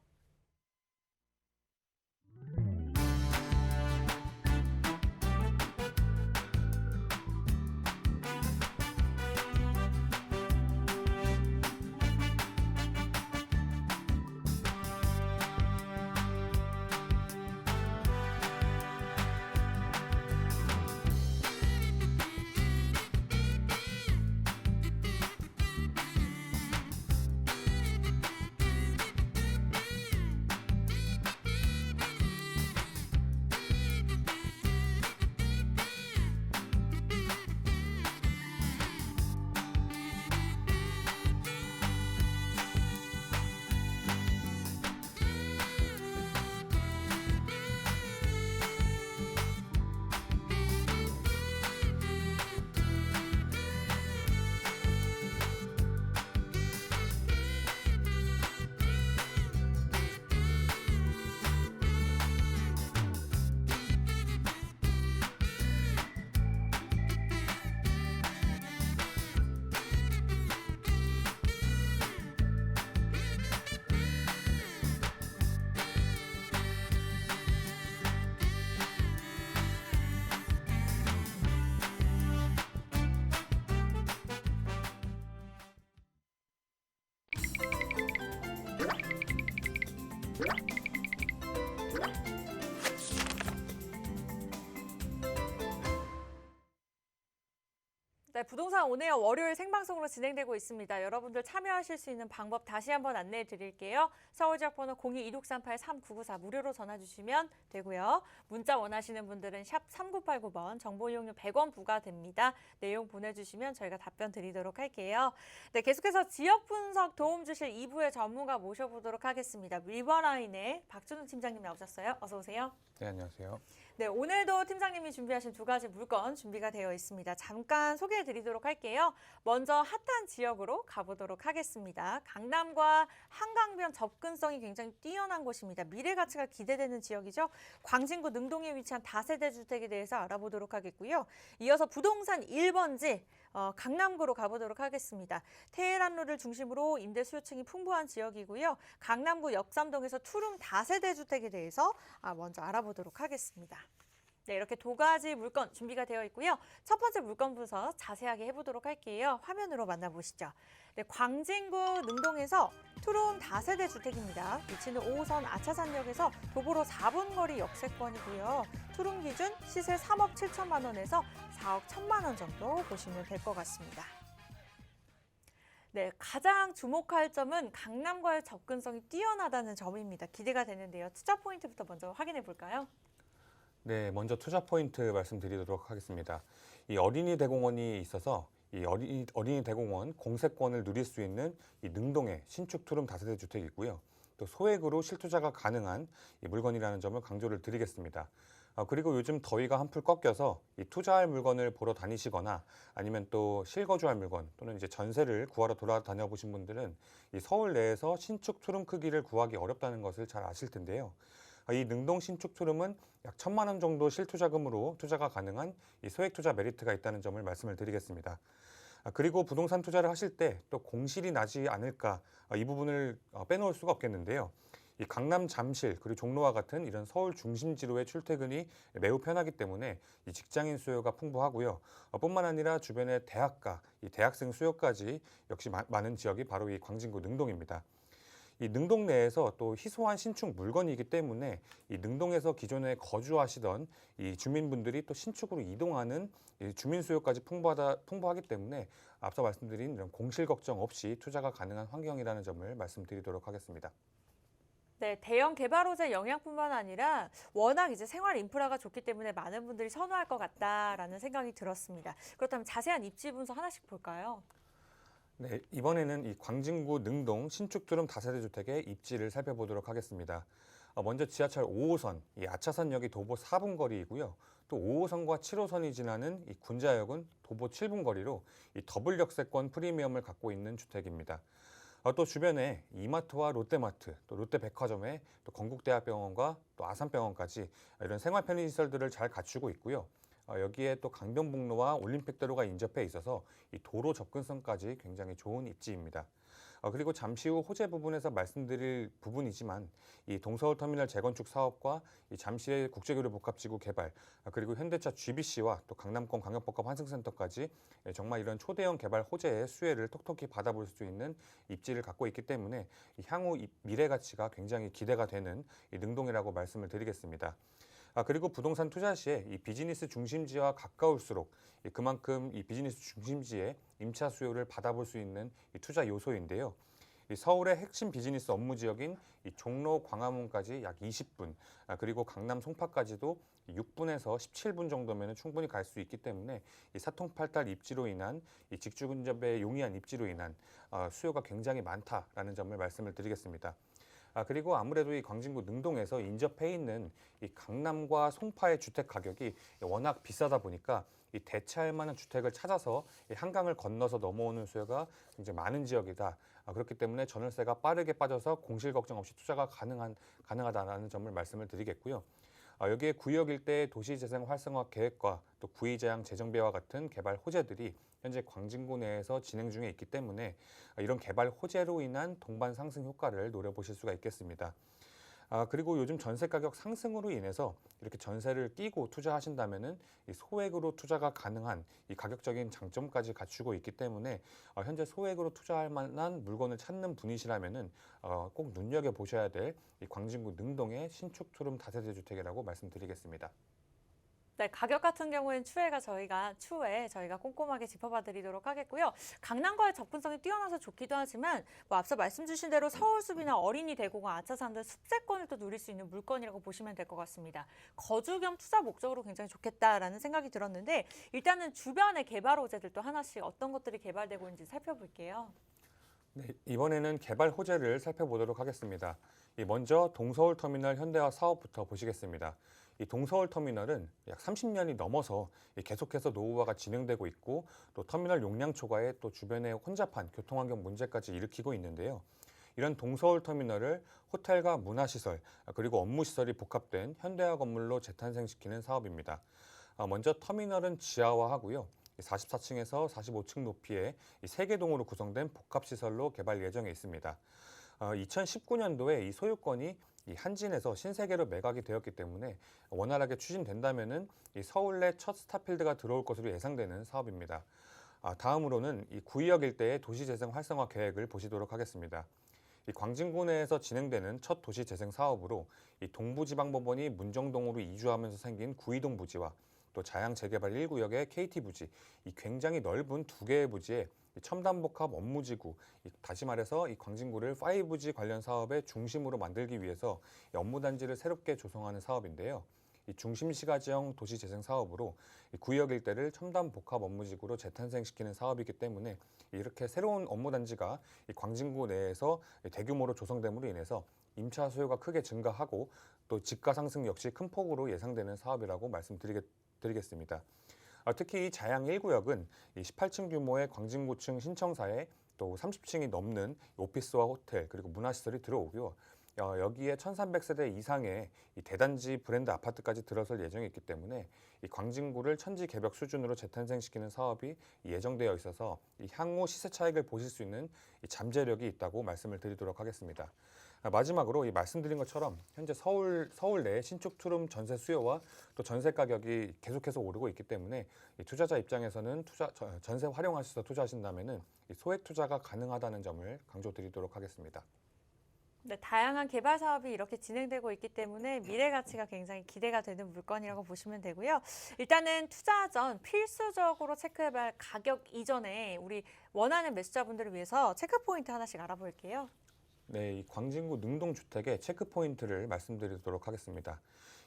네, 부동산 온에어 월요일 생방송으로 진행되고 있습니다. 여러분들 참여하실 수 있는 방법 다시 한번 안내해 드릴게요. 서울 지역번호 02-2638-3994 무료로 전화 주시면 되고요. 문자 원하시는 분들은 샵 3989번 정보 이용료 100원 부과됩니다. 내용 보내주시면 저희가 답변 드리도록 할게요. 네, 계속해서 지역 분석 도움 주실 2부의 전문가 모셔보도록 하겠습니다. 리버라인의 박준우 팀장님 나오셨어요. 어서 오세요. 네, 안녕하세요. 네, 오늘도 팀장님이 준비하신 두 가지 물건 준비가 되어 있습니다. 잠깐 소개해 드리도록 할게요. 먼저 핫한 지역으로 가보도록 하겠습니다. 강남과 한강변 접근성이 굉장히 뛰어난 곳입니다. 미래 가치가 기대되는 지역이죠. 광진구 능동에 위치한 다세대 주택에 대해서 알아보도록 하겠고요. 이어서 부동산 1번지 강남구로 가보도록 하겠습니다. 테헤란로를 중심으로 임대 수요층이 풍부한 지역이고요. 강남구 역삼동에서 투룸 다세대 주택에 대해서 먼저 알아보도록 하겠습니다. 네, 이렇게 두 가지 물건 준비가 되어 있고요. 첫 번째 물건 분석 자세하게 해보도록 할게요. 화면으로 만나보시죠. 네, 광진구 능동에서 투룸 다세대 주택입니다. 위치는 5호선 아차산역에서 도보로 4분 거리 역세권이고요. 투룸 기준 시세 3억 7천만 원에서 4억 1천만 원 정도 보시면 될 것 같습니다. 네, 가장 주목할 점은 강남과의 접근성이 뛰어나다는 점입니다. 기대가 되는데요. 투자 포인트부터 먼저 확인해 볼까요? 네, 먼저 투자 포인트 말씀드리도록 하겠습니다. 이 어린이 대공원이 있어서 이 어린이 대공원 공세권을 누릴 수 있는 이 능동의 신축 투룸 다세대 주택이 있고요. 또 소액으로 실투자가 가능한 이 물건이라는 점을 강조를 드리겠습니다. 그리고 요즘 더위가 한풀 꺾여서 이 투자할 물건을 보러 다니시거나 아니면 또 실거주할 물건 또는 이제 전세를 구하러 돌아다녀 보신 분들은 이 서울 내에서 신축 투룸 크기를 구하기 어렵다는 것을 잘 아실 텐데요. 이 능동 신축 투룸은 약 1천만 원 정도 실투자금으로 투자가 가능한 이 소액 투자 메리트가 있다는 점을 말씀을 드리겠습니다. 그리고 부동산 투자를 하실 때 또 공실이 나지 않을까 이 부분을 빼놓을 수가 없겠는데요. 이 강남 잠실 그리고 종로와 같은 이런 서울 중심지로의 출퇴근이 매우 편하기 때문에 이 직장인 수요가 풍부하고요. 뿐만 아니라 주변의 대학가, 이 대학생 수요까지 역시 많은 지역이 바로 이 광진구 능동입니다. 이 능동 내에서 또 희소한 신축 물건이기 때문에 이 능동에서 기존에 거주하시던 이 주민분들이 또 신축으로 이동하는 이 주민 수요까지 풍부하기 때문에 앞서 말씀드린 이런 공실 걱정 없이 투자가 가능한 환경이라는 점을 말씀드리도록 하겠습니다. 네, 대형 개발 호재 영향뿐만 아니라 워낙 이제 생활 인프라가 좋기 때문에 많은 분들이 선호할 것 같다라는 생각이 들었습니다. 그렇다면 자세한 입지 분석 하나씩 볼까요? 네, 이번에는 이 광진구 능동 신축 투룸 다세대 주택의 입지를 살펴보도록 하겠습니다. 먼저 지하철 5호선, 이 아차산역이 도보 4분 거리이고요. 또 5호선과 7호선이 지나는 이 군자역은 도보 7분 거리로 이 더블 역세권 프리미엄을 갖고 있는 주택입니다. 또 주변에 이마트와 롯데마트, 또 롯데백화점에 또 건국대학병원과 또 아산병원까지 이런 생활 편의 시설들을 잘 갖추고 있고요. 여기에 또 강변북로와 올림픽대로가 인접해 있어서 이 도로 접근성까지 굉장히 좋은 입지입니다. 그리고 잠시 후 호재 부분에서 말씀드릴 부분이지만 이 동서울터미널 재건축 사업과 이 잠실의 국제교류 복합지구 개발, 그리고 현대차 GBC와 또 강남권 광역복합 환승센터까지 정말 이런 초대형 개발 호재의 수혜를 톡톡히 받아볼 수 있는 입지를 갖고 있기 때문에 이 향후 미래 가치가 굉장히 기대가 되는 이 능동이라고 말씀을 드리겠습니다. 그리고 부동산 투자 시에 이 비즈니스 중심지와 가까울수록 그만큼 이 비즈니스 중심지의 임차 수요를 받아볼 수 있는 이 투자 요소인데요. 이 서울의 핵심 비즈니스 업무 지역인 이 종로 광화문까지 약 20분, 그리고 강남 송파까지도 6분에서 17분 정도면 충분히 갈 수 있기 때문에 이 사통팔달 입지로 인한 이 직주 근접에 용이한 입지로 인한 수요가 굉장히 많다라는 점을 말씀을 드리겠습니다. 그리고 아무래도 이 광진구 능동에서 인접해 있는 이 강남과 송파의 주택 가격이 워낙 비싸다 보니까 이 대체할 만한 주택을 찾아서 이 한강을 건너서 넘어오는 수요가 굉장히 많은 지역이다. 그렇기 때문에 전월세가 빠르게 빠져서 공실 걱정 없이 투자가 가능하다라는 점을 말씀을 드리겠고요. 여기에 구역 일대의 도시재생 활성화 계획과 또 구의제한 재정비와 같은 개발 호재들이 현재 광진구 내에서 진행 중에 있기 때문에 이런 개발 호재로 인한 동반 상승 효과를 노려보실 수가 있겠습니다. 그리고 요즘 전세 가격 상승으로 인해서 이렇게 전세를 끼고 투자하신다면은 이 소액으로 투자가 가능한 이 가격적인 장점까지 갖추고 있기 때문에 현재 소액으로 투자할 만한 물건을 찾는 분이시라면은 꼭 눈여겨 보셔야 될 이 광진구 능동의 신축 투룸 다세대 주택이라고 말씀드리겠습니다. 네, 가격 같은 경우에는 추후에 저희가 꼼꼼하게 짚어봐 드리도록 하겠고요. 강남과의 접근성이 뛰어나서 좋기도 하지만 앞서 말씀 주신 대로 서울숲이나 어린이 대공원, 아차산 등 습재권을 또 누릴 수 있는 물건이라고 보시면 될 것 같습니다. 거주 겸 투자 목적으로 굉장히 좋겠다라는 생각이 들었는데 일단은 주변의 개발 호재들도 하나씩 어떤 것들이 개발되고 있는지 살펴볼게요. 네, 이번에는 개발 호재를 살펴보도록 하겠습니다. 먼저 동서울터미널 현대화 사업부터 보시겠습니다. 이 동서울터미널은 약 30년이 넘어서 계속해서 노후화가 진행되고 있고 또 터미널 용량 초과에 또 주변의 혼잡한 교통환경 문제까지 일으키고 있는데요. 이런 동서울터미널을 호텔과 문화시설 그리고 업무시설이 복합된 현대화 건물로 재탄생시키는 사업입니다. 먼저 터미널은 지하화하고요. 44층에서 45층 높이의 3개 동으로 구성된 복합시설로 개발 예정에 있습니다. 2019년도에 이 소유권이 이 한진에서 신세계로 매각이 되었기 때문에 원활하게 추진된다면은 이 서울 내 첫 스타필드가 들어올 것으로 예상되는 사업입니다. 다음으로는 이 구의역 일대의 도시재생 활성화 계획을 보시도록 하겠습니다. 이 광진구 내에서 진행되는 첫 도시재생 사업으로 이 동부지방법원이 문정동으로 이주하면서 생긴 구이동 부지와 또 자양 재개발 1구역의 KT 부지, 이 굉장히 넓은 2개의 부지에 첨단복합 업무지구, 다시 말해서 이 광진구를 5G 관련 사업의 중심으로 만들기 위해서 업무단지를 새롭게 조성하는 사업인데요. 이 중심시가지형 도시재생 사업으로 이 구역 일대를 첨단복합 업무지구로 재탄생시키는 사업이기 때문에 이렇게 새로운 업무단지가 이 광진구 내에서 대규모로 조성됨으로 인해서 임차 수요가 크게 증가하고 또 집가 상승 역시 큰 폭으로 예상되는 사업이라고 말씀드리겠습니다. 특히 이 자양 1구역은 18층 규모의 광진구층 신청사에 또 30층이 넘는 오피스와 호텔 그리고 문화시설이 들어오고요. 여기에 1300세대 이상의 이 대단지 브랜드 아파트까지 들어설 예정이 있기 때문에 이 광진구를 천지 개벽 수준으로 재탄생시키는 사업이 예정되어 있어서 이 향후 시세 차익을 보실 수 있는 이 잠재력이 있다고 말씀을 드리도록 하겠습니다. 마지막으로 이 말씀드린 것처럼 현재 서울 내 신축 투룸 전세 수요와 또 전세 가격이 계속해서 오르고 있기 때문에 이 투자자 입장에서는 전세 활용하셔서 투자하신다면은 이 소액 투자가 가능하다는 점을 강조드리도록 하겠습니다. 네, 다양한 개발 사업이 이렇게 진행되고 있기 때문에 미래 가치가 굉장히 기대가 되는 물건이라고 보시면 되고요. 일단은 투자 전 필수적으로 체크해봐야 할 가격 이전에 우리 원하는 매수자분들을 위해서 체크 포인트 하나씩 알아볼게요. 네, 이 광진구 능동주택의 체크 포인트를 말씀드리도록 하겠습니다.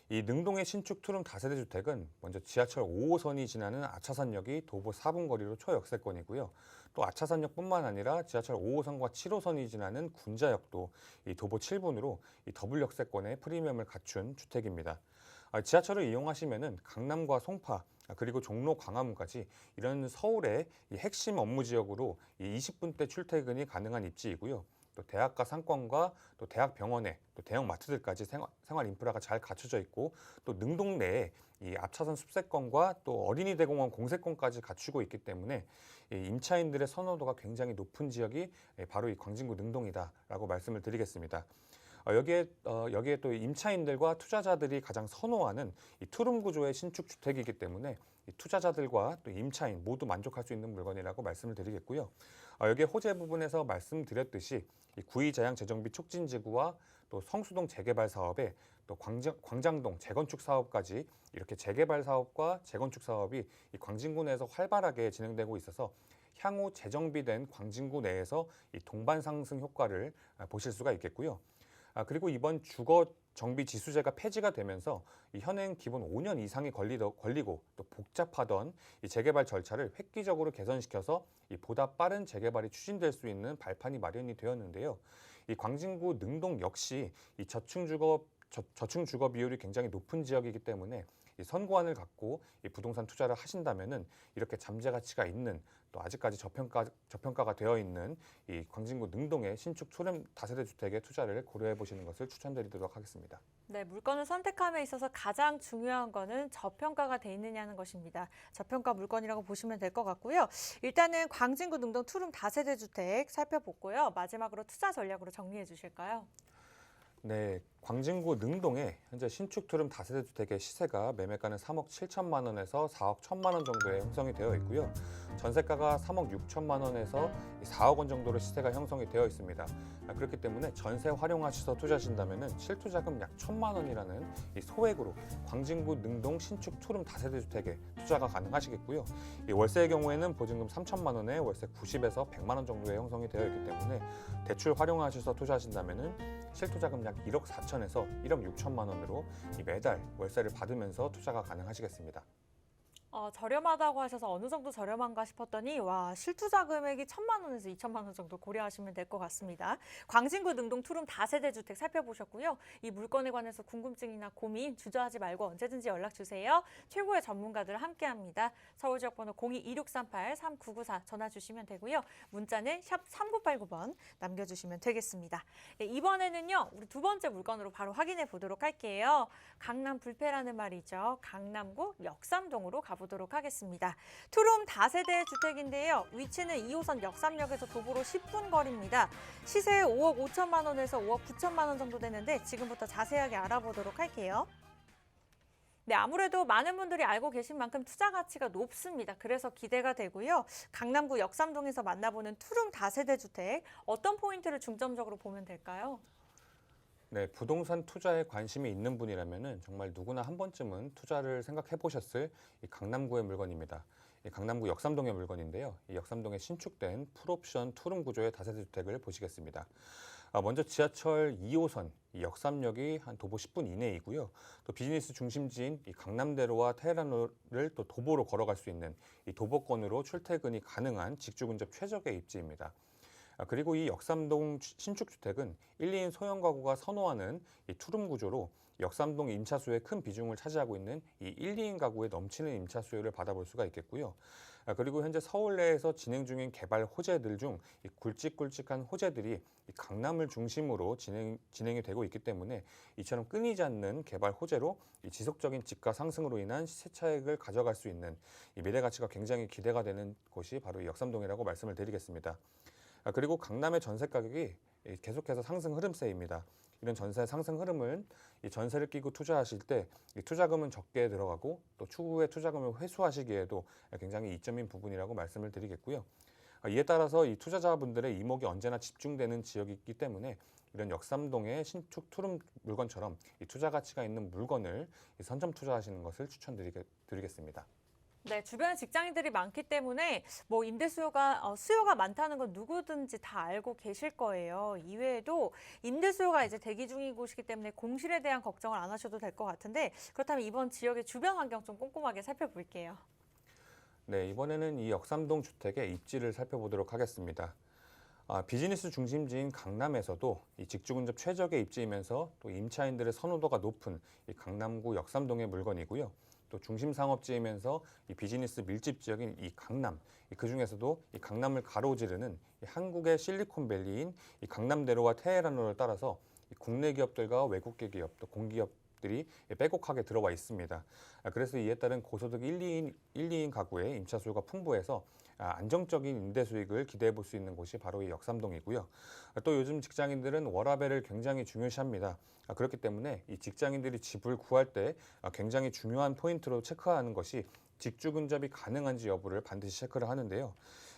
이 능동의 신축 투룸 다세대 주택은 먼저 지하철 5호선이 지나는 아차산역이 도보 4분 거리로 초역세권이고요. 또 아차산역뿐만 아니라 지하철 5호선과 7호선이 지나는 군자역도 이 도보 7분으로 이 더블 역세권의 프리미엄을 갖춘 주택입니다. 지하철을 이용하시면은 강남과 송파, 그리고 종로, 광화문까지 이런 서울의 이 핵심 업무 지역으로 이 20분대 출퇴근이 가능한 입지이고요. 또 대학가 상권과 또 대학 병원에 또 대형 마트들까지 생활 인프라가 잘 갖춰져 있고 또 능동 내에 이 앞차선 숲세권과 또 어린이 대공원 공세권까지 갖추고 있기 때문에 이 임차인들의 선호도가 굉장히 높은 지역이 바로 이 광진구 능동이다라고 말씀을 드리겠습니다. 여기에 또 임차인들과 투자자들이 가장 선호하는 이 투룸 구조의 신축 주택이기 때문에 이 투자자들과 또 임차인 모두 만족할 수 있는 물건이라고 말씀을 드리겠고요. 여기에 호재 부분에서 말씀드렸듯이 이 구의자양 재정비 촉진지구와 또 성수동 재개발 사업에 또 광장동 재건축 사업까지 이렇게 재개발 사업과 재건축 사업이 이 광진구 내에서 활발하게 진행되고 있어서 향후 재정비된 광진구 내에서 이 동반 상승 효과를 보실 수가 있겠고요. 그리고 이번 주거 정비 지수제가 폐지가 되면서 이 현행 기본 5년 이상이 걸리고 또 복잡하던 이 재개발 절차를 획기적으로 개선시켜서 이 보다 빠른 재개발이 추진될 수 있는 발판이 마련이 되었는데요. 이 광진구 능동 역시 이 저층 주거 비율이 굉장히 높은 지역이기 때문에 이 선고안을 갖고 이 부동산 투자를 하신다면은 이렇게 잠재 가치가 있는 또 아직까지 저평가가 되어 있는 이 광진구 능동의 신축 투룸 다세대 주택의 투자를 고려해 보시는 것을 추천드리도록 하겠습니다. 네, 물건을 선택함에 있어서 가장 중요한 거는 저평가가 돼 있느냐는 것입니다. 저평가 물건이라고 보시면 될 것 같고요. 일단은 광진구 능동 투룸 다세대 주택 살펴보고요. 마지막으로 투자 전략으로 정리해 주실까요? 네, 광진구 능동의 현재 신축 투룸 다세대 주택의 시세가 매매가는 3억 7천만 원에서 4억 1천만 원 정도에 형성이 되어 있고요. 전세가가 3억 6천만 원에서 4억 원 정도로 시세가 형성이 되어 있습니다. 그렇기 때문에 전세 활용하셔서 투자하신다면 실투자금 약 1천만 원이라는 이 소액으로 광진구 능동 신축 투룸 다세대 주택에 투자가 가능하시겠고요. 이 월세의 경우에는 보증금 3천만 원에 월세 90에서 100만 원 정도에 형성이 되어 있기 때문에 대출 활용하셔서 투자하신다면 실투자금 약 1억 4천에서 1억 6천만 원으로 매달 월세를 받으면서 투자가 가능하시겠습니다. 저렴하다고 하셔서 어느 정도 저렴한가 싶었더니 와, 실투자 금액이 1천만 원에서 2천만 원 정도 고려하시면 될 것 같습니다. 광진구 능동 투룸 다세대 주택 살펴보셨고요. 이 물건에 관해서 궁금증이나 고민 주저하지 말고 언제든지 연락 주세요. 최고의 전문가들 함께합니다. 서울지역번호 02-2638-3994 전화 주시면 되고요. 문자는 샵 3989번 남겨주시면 되겠습니다. 네, 이번에는요. 우리 두 번째 물건으로 바로 확인해 보도록 할게요. 강남 불패라는 말이죠. 강남구 역삼동으로 가보도록 하겠습니다. 투룸 다세대 주택인데요. 위치는 2호선 역삼역에서 도보로 10분 거리입니다. 시세 5억 5천만 원에서 5억 9천만 원 정도 되는데 지금부터 자세하게 알아보도록 할게요. 네, 아무래도 많은 분들이 알고 계신 만큼 투자 가치가 높습니다. 그래서 기대가 되고요. 강남구 역삼동에서 만나보는 투룸 다세대 주택 어떤 포인트를 중점적으로 보면 될까요? 네, 부동산 투자에 관심이 있는 분이라면은 정말 누구나 한 번쯤은 투자를 생각해 보셨을 이 강남구의 물건입니다. 이 강남구 역삼동의 물건인데요. 이 역삼동에 신축된 풀옵션 투룸 구조의 다세대 주택을 보시겠습니다. 먼저 지하철 2호선 이 역삼역이 한 도보 10분 이내이고요. 또 비즈니스 중심지인 이 강남대로와 테헤란로를 또 도보로 걸어갈 수 있는 이 도보권으로 출퇴근이 가능한 직주 근접 최적의 입지입니다. 그리고 이 역삼동 신축주택은 1, 2인 소형 가구가 선호하는 이 투룸 구조로 역삼동 임차 수요에 큰 비중을 차지하고 있는 이 1, 2인 가구에 넘치는 임차 수요를 받아볼 수가 있겠고요. 그리고 현재 서울 내에서 진행 중인 개발 호재들 중 이 굵직굵직한 호재들이 이 강남을 중심으로 진행이 되고 있기 때문에 이처럼 끊이지 않는 개발 호재로 이 지속적인 지가 상승으로 인한 시세 차익을 가져갈 수 있는 이 미래 가치가 굉장히 기대가 되는 곳이 바로 이 역삼동이라고 말씀을 드리겠습니다. 그리고 강남의 전세 가격이 계속해서 상승 흐름세입니다. 이런 전세 상승 흐름을 이 전세를 끼고 투자하실 때 이 투자금은 적게 들어가고 또 추후에 투자금을 회수하시기에도 굉장히 이점인 부분이라고 말씀을 드리겠고요. 이에 따라서 이 투자자분들의 이목이 언제나 집중되는 지역이기 때문에 이런 역삼동의 신축 투룸 물건처럼 이 투자 가치가 있는 물건을 선점 투자하시는 것을 추천드리겠습니다. 네, 주변에 직장인들이 많기 때문에 뭐 임대 수요가 많다는 건 누구든지 다 알고 계실 거예요. 이외에도 임대 수요가 이제 대기 중인 곳이기 때문에 공실에 대한 걱정을 안 하셔도 될 것 같은데 그렇다면 이번 지역의 주변 환경 좀 꼼꼼하게 살펴볼게요. 네, 이번에는 이 역삼동 주택의 입지를 살펴보도록 하겠습니다. 비즈니스 중심지인 강남에서도 이 직주 근접 최적의 입지이면서 또 임차인들의 선호도가 높은 이 강남구 역삼동의 물건이고요. 또 중심 상업지이면서 이 비즈니스 밀집 지역인 이 강남, 그 중에서도 이 강남을 가로지르는 이 한국의 실리콘밸리인 이 강남대로와 테헤란로를 따라서 이 국내 기업들과 외국계 기업, 또 공기업들이 빼곡하게 들어와 있습니다. 그래서 이에 따른 고소득 1, 2인 가구의 임차 수요가 풍부해서 안정적인 임대 수익을 기대해 볼 수 있는 곳이 바로 이 역삼동이고요. 또 요즘 직장인들은 워라밸을 굉장히 중요시합니다. 그렇기 때문에 이 직장인들이 집을 구할 때 굉장히 중요한 포인트로 체크하는 것이 직주 근접이 가능한지 여부를 반드시 체크를 하는데요.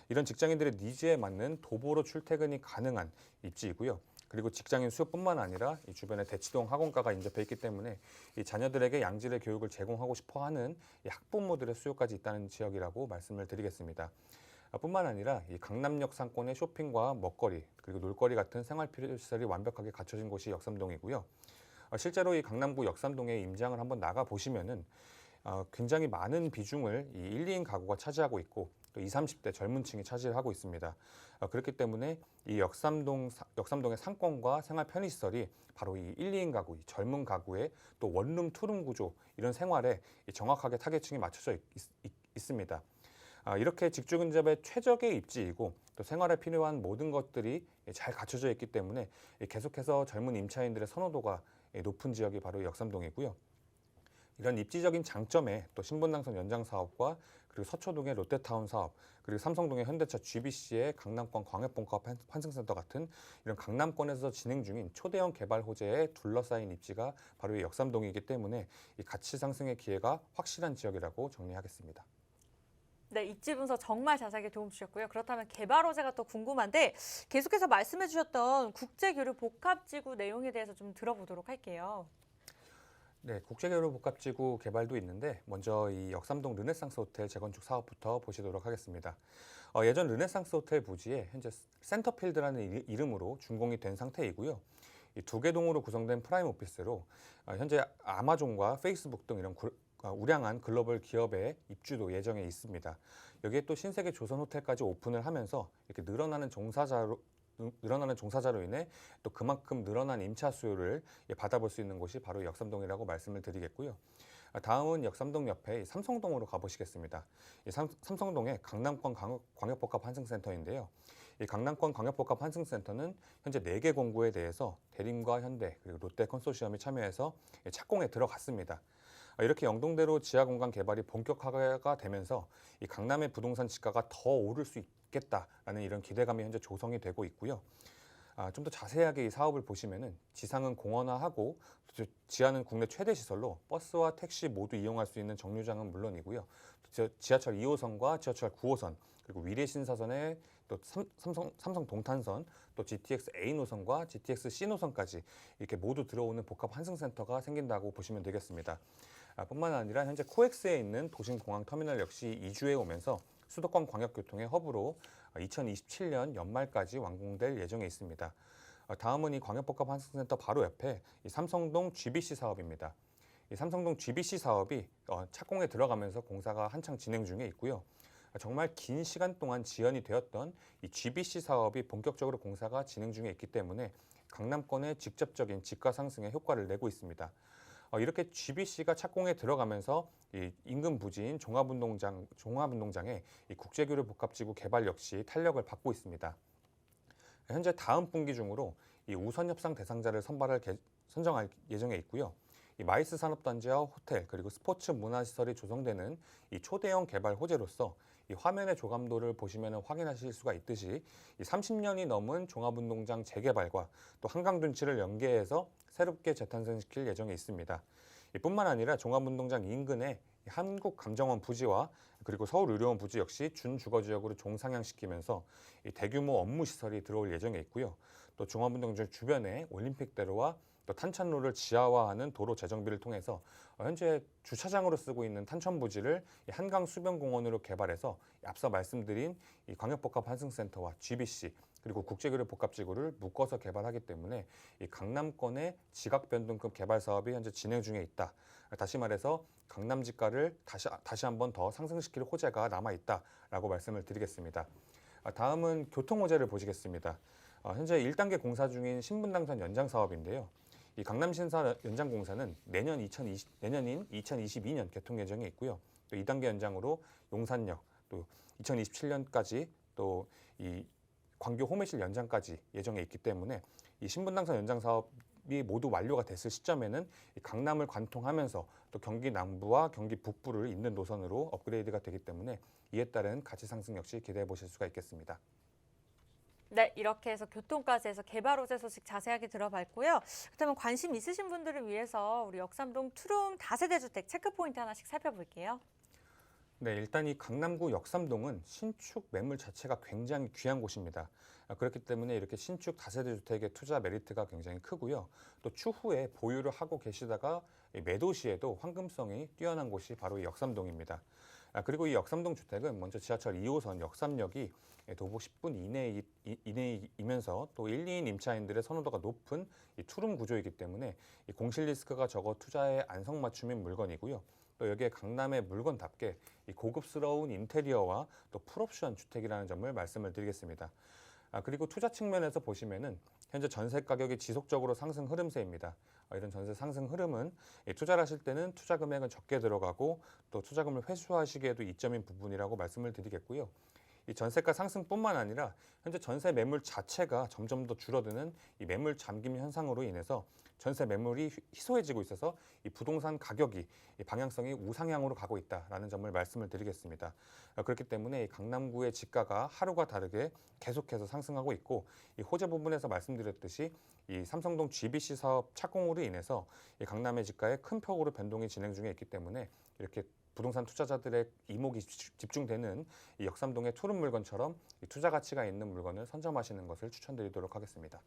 이런 직장인들의 니즈에 맞는 도보로 출퇴근이 가능한 입지이고요. 그리고 직장인 수요뿐만 아니라 이 주변에 대치동 학원가가 인접해 있기 때문에 이 자녀들에게 양질의 교육을 제공하고 싶어하는 이 학부모들의 수요까지 있다는 지역이라고 말씀을 드리겠습니다. 뿐만 아니라 이 강남역 상권의 쇼핑과 먹거리 그리고 놀거리 같은 생활 필요 시설이 완벽하게 갖춰진 곳이 역삼동이고요. 실제로 이 강남구 역삼동에 임장을 한번 나가 보시면은 굉장히 많은 비중을 이 1, 2인 가구가 차지하고 있고 또 20, 30대 젊은 층이 차지를 하고 있습니다. 그렇기 때문에 이 역삼동의 상권과 생활 편의시설이 바로 이 1, 2인 가구, 이 젊은 가구의 또 원룸, 투룸 구조 이런 생활에 정확하게 타겟층이 맞춰져 있습니다. 이렇게 직주 근접의 최적의 입지이고 또 생활에 필요한 모든 것들이 잘 갖춰져 있기 때문에 계속해서 젊은 임차인들의 선호도가 높은 지역이 바로 역삼동이고요. 이런 입지적인 장점에 또 신분당선 연장 사업과 그리고 서초동의 롯데타운 사업, 그리고 삼성동의 현대차 GBC의 강남권 광역본과 환승센터 같은 이런 강남권에서 진행 중인 초대형 개발 호재에 둘러싸인 입지가 바로 이 역삼동이기 때문에 이 가치 상승의 기회가 확실한 지역이라고 정리하겠습니다. 네, 입지 분석 정말 자세하게 도움 주셨고요. 그렇다면 개발 호재가 또 궁금한데 계속해서 말씀해 주셨던 국제교류 복합지구 내용에 대해서 좀 들어보도록 할게요. 네, 국제교류 복합지구 개발도 있는데 먼저 이 역삼동 르네상스 호텔 재건축 사업부터 보시도록 하겠습니다. 예전 르네상스 호텔 부지에 현재 센터필드라는 이름으로 준공이 된 상태이고요. 이 두 개 동으로 구성된 프라임 오피스로 현재 아마존과 페이스북 등 이런 우량한 글로벌 기업의 입주도 예정에 있습니다. 여기에 또 신세계 조선 호텔까지 오픈을 하면서 이렇게 늘어나는 종사자로 인해 또 그만큼 늘어난 임차 수요를 받아볼 수 있는 곳이 바로 역삼동이라고 말씀을 드리겠고요. 다음은 역삼동 옆에 삼성동으로 가보시겠습니다. 이 삼성동의 강남권 광역복합 환승센터인데요. 이 강남권 광역복합 환승센터는 현재 4개 공구에 대해서 대림과 현대 그리고 롯데 컨소시엄이 참여해서 착공에 들어갔습니다. 이렇게 영동대로 지하공간 개발이 본격화가 되면서 이 강남의 부동산 지가가 더 오를 수 있겠다라는 이런 기대감이 현재 조성이 되고 있고요. 좀 더 자세하게 이 사업을 보시면은 지상은 공원화하고 지하는 국내 최대 시설로 버스와 택시 모두 이용할 수 있는 정류장은 물론이고요. 지하철 2호선과 지하철 9호선 그리고 위례 신사선에 또 삼성 동탄선 또 GTX A 노선과 GTX C 노선까지 이렇게 모두 들어오는 복합 환승센터가 생긴다고 보시면 되겠습니다. 뿐만 아니라 현재 코엑스에 있는 도심공항터미널 역시 이주해 오면서 수도권 광역교통의 허브로 2027년 연말까지 완공될 예정에 있습니다. 다음은 이 광역복합 환승센터 바로 옆에 이 삼성동 GBC 사업입니다. 이 삼성동 GBC 사업이 착공에 들어가면서 공사가 한창 진행 중에 있고요. 정말 긴 시간 동안 지연이 되었던 이 GBC 사업이 본격적으로 공사가 진행 중에 있기 때문에 강남권의 직접적인 지가 상승에 효과를 내고 있습니다. 이렇게 GBC가 착공에 들어가면서 이 인근 부지인 종합운동장의 이 국제교류 복합지구 개발 역시 탄력을 받고 있습니다. 현재 다음 분기 중으로 이 우선 협상 대상자를 선정할 예정에 있고요. 이 마이스 산업단지와 호텔 그리고 스포츠 문화시설이 조성되는 이 초대형 개발 호재로서 이 화면의 조감도를 보시면 확인하실 수가 있듯이 이 30년이 넘은 종합운동장 재개발과 또 한강둔치를 연계해서 새롭게 재탄생시킬 예정에 있습니다. 뿐만 아니라 종합운동장 인근에 한국감정원 부지와 그리고 서울의료원 부지 역시 준주거지역으로 종상향시키면서 이 대규모 업무시설이 들어올 예정에 있고요. 또 종합운동장 주변에 올림픽대로와 또 탄천로를 지하화하는 도로 재정비를 통해서 현재 주차장으로 쓰고 있는 탄천 부지를 한강 수변공원으로 개발해서 앞서 말씀드린 이 광역복합 환승센터와 GBC 그리고 국제교류 복합지구를 묶어서 개발하기 때문에 이 강남권의 지각변동급 개발 사업이 현재 진행 중에 있다. 다시 말해서 강남 지가를 다시 한 번 더 상승시킬 호재가 남아 있다라고 말씀을 드리겠습니다. 다음은 교통 호재를 보시겠습니다. 현재 1단계 공사 중인 신분당선 연장 사업인데요. 이 강남 신사 연장 공사는 내년인 2022년 개통 예정에 있고요. 또 2단계 연장으로 용산역, 또 2027년까지 또 이 광교 호매실 연장까지 예정에 있기 때문에 이 신분당선 연장 사업이 모두 완료가 됐을 시점에는 이 강남을 관통하면서 또 경기 남부와 경기 북부를 잇는 노선으로 업그레이드가 되기 때문에 이에 따른 가치 상승 역시 기대해 보실 수가 있겠습니다. 네, 이렇게 해서 교통까지 해서 개발 호재 소식 자세하게 들어봤고요. 그렇다면 관심 있으신 분들을 위해서 우리 역삼동 투룸 다세대 주택 체크 포인트 하나씩 살펴볼게요. 네, 일단 이 강남구 역삼동은 신축 매물 자체가 굉장히 귀한 곳입니다. 그렇기 때문에 이렇게 신축 다세대 주택의 투자 메리트가 굉장히 크고요. 또 추후에 보유를 하고 계시다가 매도 시에도 황금성이 뛰어난 곳이 바로 이 역삼동입니다. 그리고 이 역삼동 주택은 먼저 지하철 2호선 역삼역이 도보 10분 이내이면서 또 1, 2인 임차인들의 선호도가 높은 이 투룸 구조이기 때문에 이 공실 리스크가 적어 투자에 안성맞춤인 물건이고요. 또 여기에 강남의 물건답게 이 고급스러운 인테리어와 또 풀옵션 주택이라는 점을 말씀을 드리겠습니다. 그리고 투자 측면에서 보시면은 현재 전세 가격이 지속적으로 상승 흐름세입니다. 이런 전세 상승 흐름은 투자를 하실 때는 투자 금액은 적게 들어가고 또 투자금을 회수하시기에도 이점인 부분이라고 말씀을 드리겠고요. 이 전세가 상승뿐만 아니라 현재 전세 매물 자체가 점점 더 줄어드는 이 매물 잠김 현상으로 인해서 전세 매물이 희소해지고 있어서 이 부동산 가격이 이 방향성이 우상향으로 가고 있다라는 점을 말씀을 드리겠습니다. 그렇기 때문에 이 강남구의 지가가 하루가 다르게 계속해서 상승하고 있고 이 호재 부분에서 말씀드렸듯이 이 삼성동 GBC 사업 착공으로 인해서 이 강남의 지가에 큰 폭으로 변동이 진행 중에 있기 때문에 이렇게 부동산 투자자들의 이목이 집중되는 이 역삼동의 투룸 물건처럼 이 투자 가치가 있는 물건을 선점하시는 것을 추천드리도록 하겠습니다.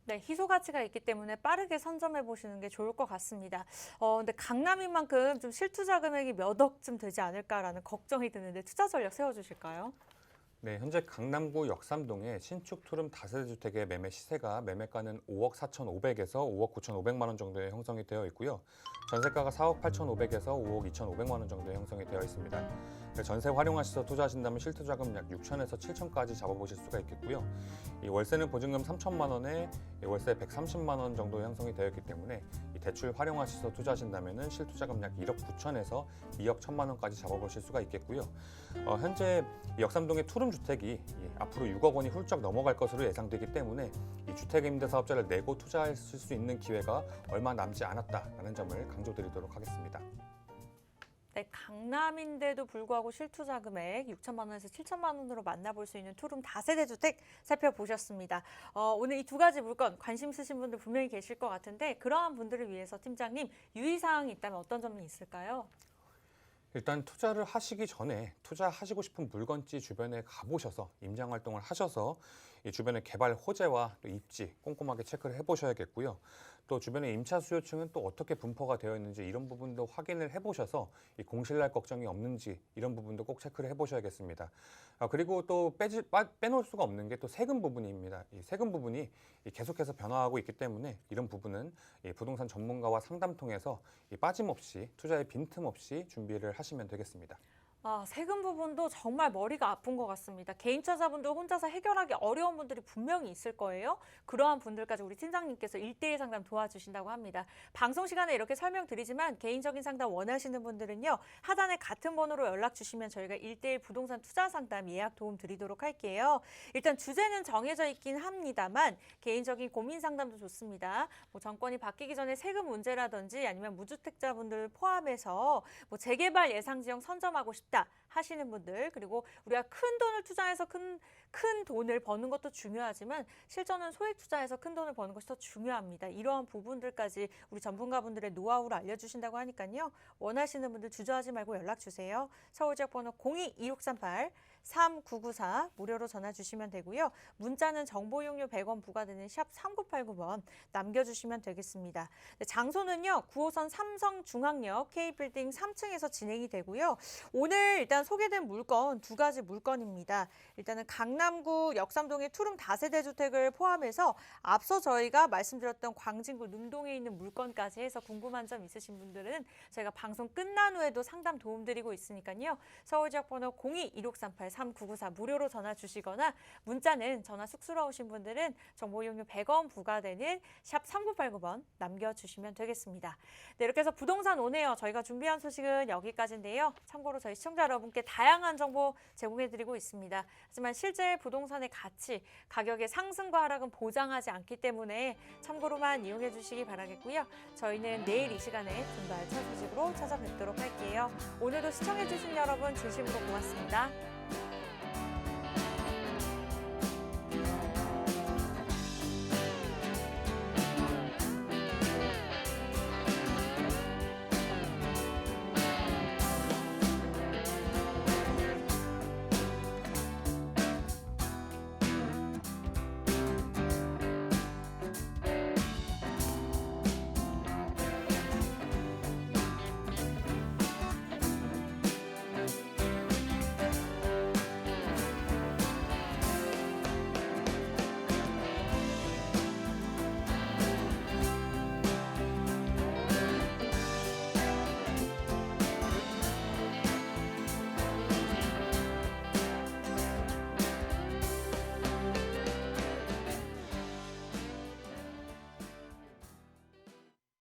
네, 희소 가치가 있기 때문에 빠르게 선점해 보시는 게 좋을 것 같습니다. 근데 강남인 만큼 좀 실투자 금액이 몇 억쯤 되지 않을까라는 걱정이 드는데 투자 전략 세워주실까요? 네, 현재 강남구 역삼동의 신축 투룸 다세대 주택의 매매 시세가 매매가는 5억 4,500에서 5억 9,500만 원 정도에 형성이 되어 있고요. 전세가가 4억 8,500에서 5억 2,500만 원 정도에 형성이 되어 있습니다. 전세 활용하셔서 투자하신다면 실투자금 약 6천에서 7천까지 잡아보실 수가 있겠고요. 이 월세는 보증금 3천만 원에 월세 130만 원 정도 형성이 되어 있기 때문에 이 대출 활용하셔서 투자하신다면 실투자금 약 1억 9천에서 2억 1천만 원까지 잡아보실 수가 있겠고요. 현재 역삼동의 투룸 주택이 앞으로 6억 원이 훌쩍 넘어갈 것으로 예상되기 때문에 이 주택임대사업자를 내고 투자하실 수 있는 기회가 얼마 남지 않았다라는 점을 강조드리도록 하겠습니다. 네, 강남인데도 불구하고 실투자 금액 6천만 원에서 7천만 원으로 만나볼 수 있는 투룸 다세대 주택 살펴보셨습니다. 오늘 이 두 가지 물건 관심 있으신 분들 분명히 계실 것 같은데 그러한 분들을 위해서 팀장님 유의사항이 있다면 어떤 점이 있을까요? 일단 투자를 하시기 전에 투자하시고 싶은 물건지 주변에 가보셔서 임장 활동을 하셔서 이 주변의 개발 호재와 또 입지 꼼꼼하게 체크를 해보셔야겠고요. 또 주변의 임차 수요층은 또 어떻게 분포가 되어 있는지 이런 부분도 확인을 해보셔서 이 공실날 걱정이 없는지 이런 부분도 꼭 체크를 해보셔야겠습니다. 그리고 또 빼놓을 수가 없는 게 또 세금 부분입니다. 이 세금 부분이 계속해서 변화하고 있기 때문에 이런 부분은 이 부동산 전문가와 상담 통해서 빠짐없이 투자에 빈틈없이 준비를 하시면 되겠습니다. 세금 부분도 정말 머리가 아픈 것 같습니다. 개인 투자자분들 혼자서 해결하기 어려운 분들이 분명히 있을 거예요. 그러한 분들까지 우리 팀장님께서 1대1 상담 도와주신다고 합니다. 방송 시간에 이렇게 설명드리지만 개인적인 상담 원하시는 분들은요. 하단에 같은 번호로 연락 주시면 저희가 1대1 부동산 투자 상담 예약 도움 드리도록 할게요. 일단 주제는 정해져 있긴 합니다만 개인적인 고민 상담도 좋습니다. 정권이 바뀌기 전에 세금 문제라든지 아니면 무주택자분들 포함해서 재개발 예상 지역 선점하고 싶다 하시는 분들 그리고 우리가 큰 돈을 투자해서 큰 돈을 버는 것도 중요하지만 실전은 소액 투자해서 큰 돈을 버는 것이 더 중요합니다. 이러한 부분들까지 우리 전문가분들의 노하우를 알려주신다고 하니까요. 원하시는 분들 주저하지 말고 연락 주세요. 서울지역 번호 02-2638-3994 무료로 전화 주시면 되고요. 문자는 정보 이용료 100원 부과되는 샵 3989번 남겨주시면 되겠습니다. 장소는요. 9호선 삼성중앙역 K빌딩 3층에서 진행이 되고요. 오늘 일단 소개된 물건 두 가지 물건입니다. 일단은 강남구 역삼동의 투룸 다세대 주택을 포함해서 앞서 저희가 말씀드렸던 광진구 능동에 있는 물건까지 해서 궁금한 점 있으신 분들은 저희가 방송 끝난 후에도 상담 도움 드리고 있으니까요. 서울지역 번호 02-2638 3994 무료로 전화 주시거나 문자는 전화 쑥스러우신 분들은 정보 이용료 100원 부과되는 샵 3989번 남겨주시면 되겠습니다. 네, 이렇게 해서 부동산 오네요. 저희가 준비한 소식은 여기까지인데요. 참고로 저희 시청자 여러분께 다양한 정보 제공해드리고 있습니다. 하지만 실제 부동산의 가치, 가격의 상승과 하락은 보장하지 않기 때문에 참고로만 이용해 주시기 바라겠고요. 저희는 내일 이 시간에 좀 더 알찬 소식으로 찾아뵙도록 할게요. 오늘도 시청해주신 여러분 진심으로 고맙습니다.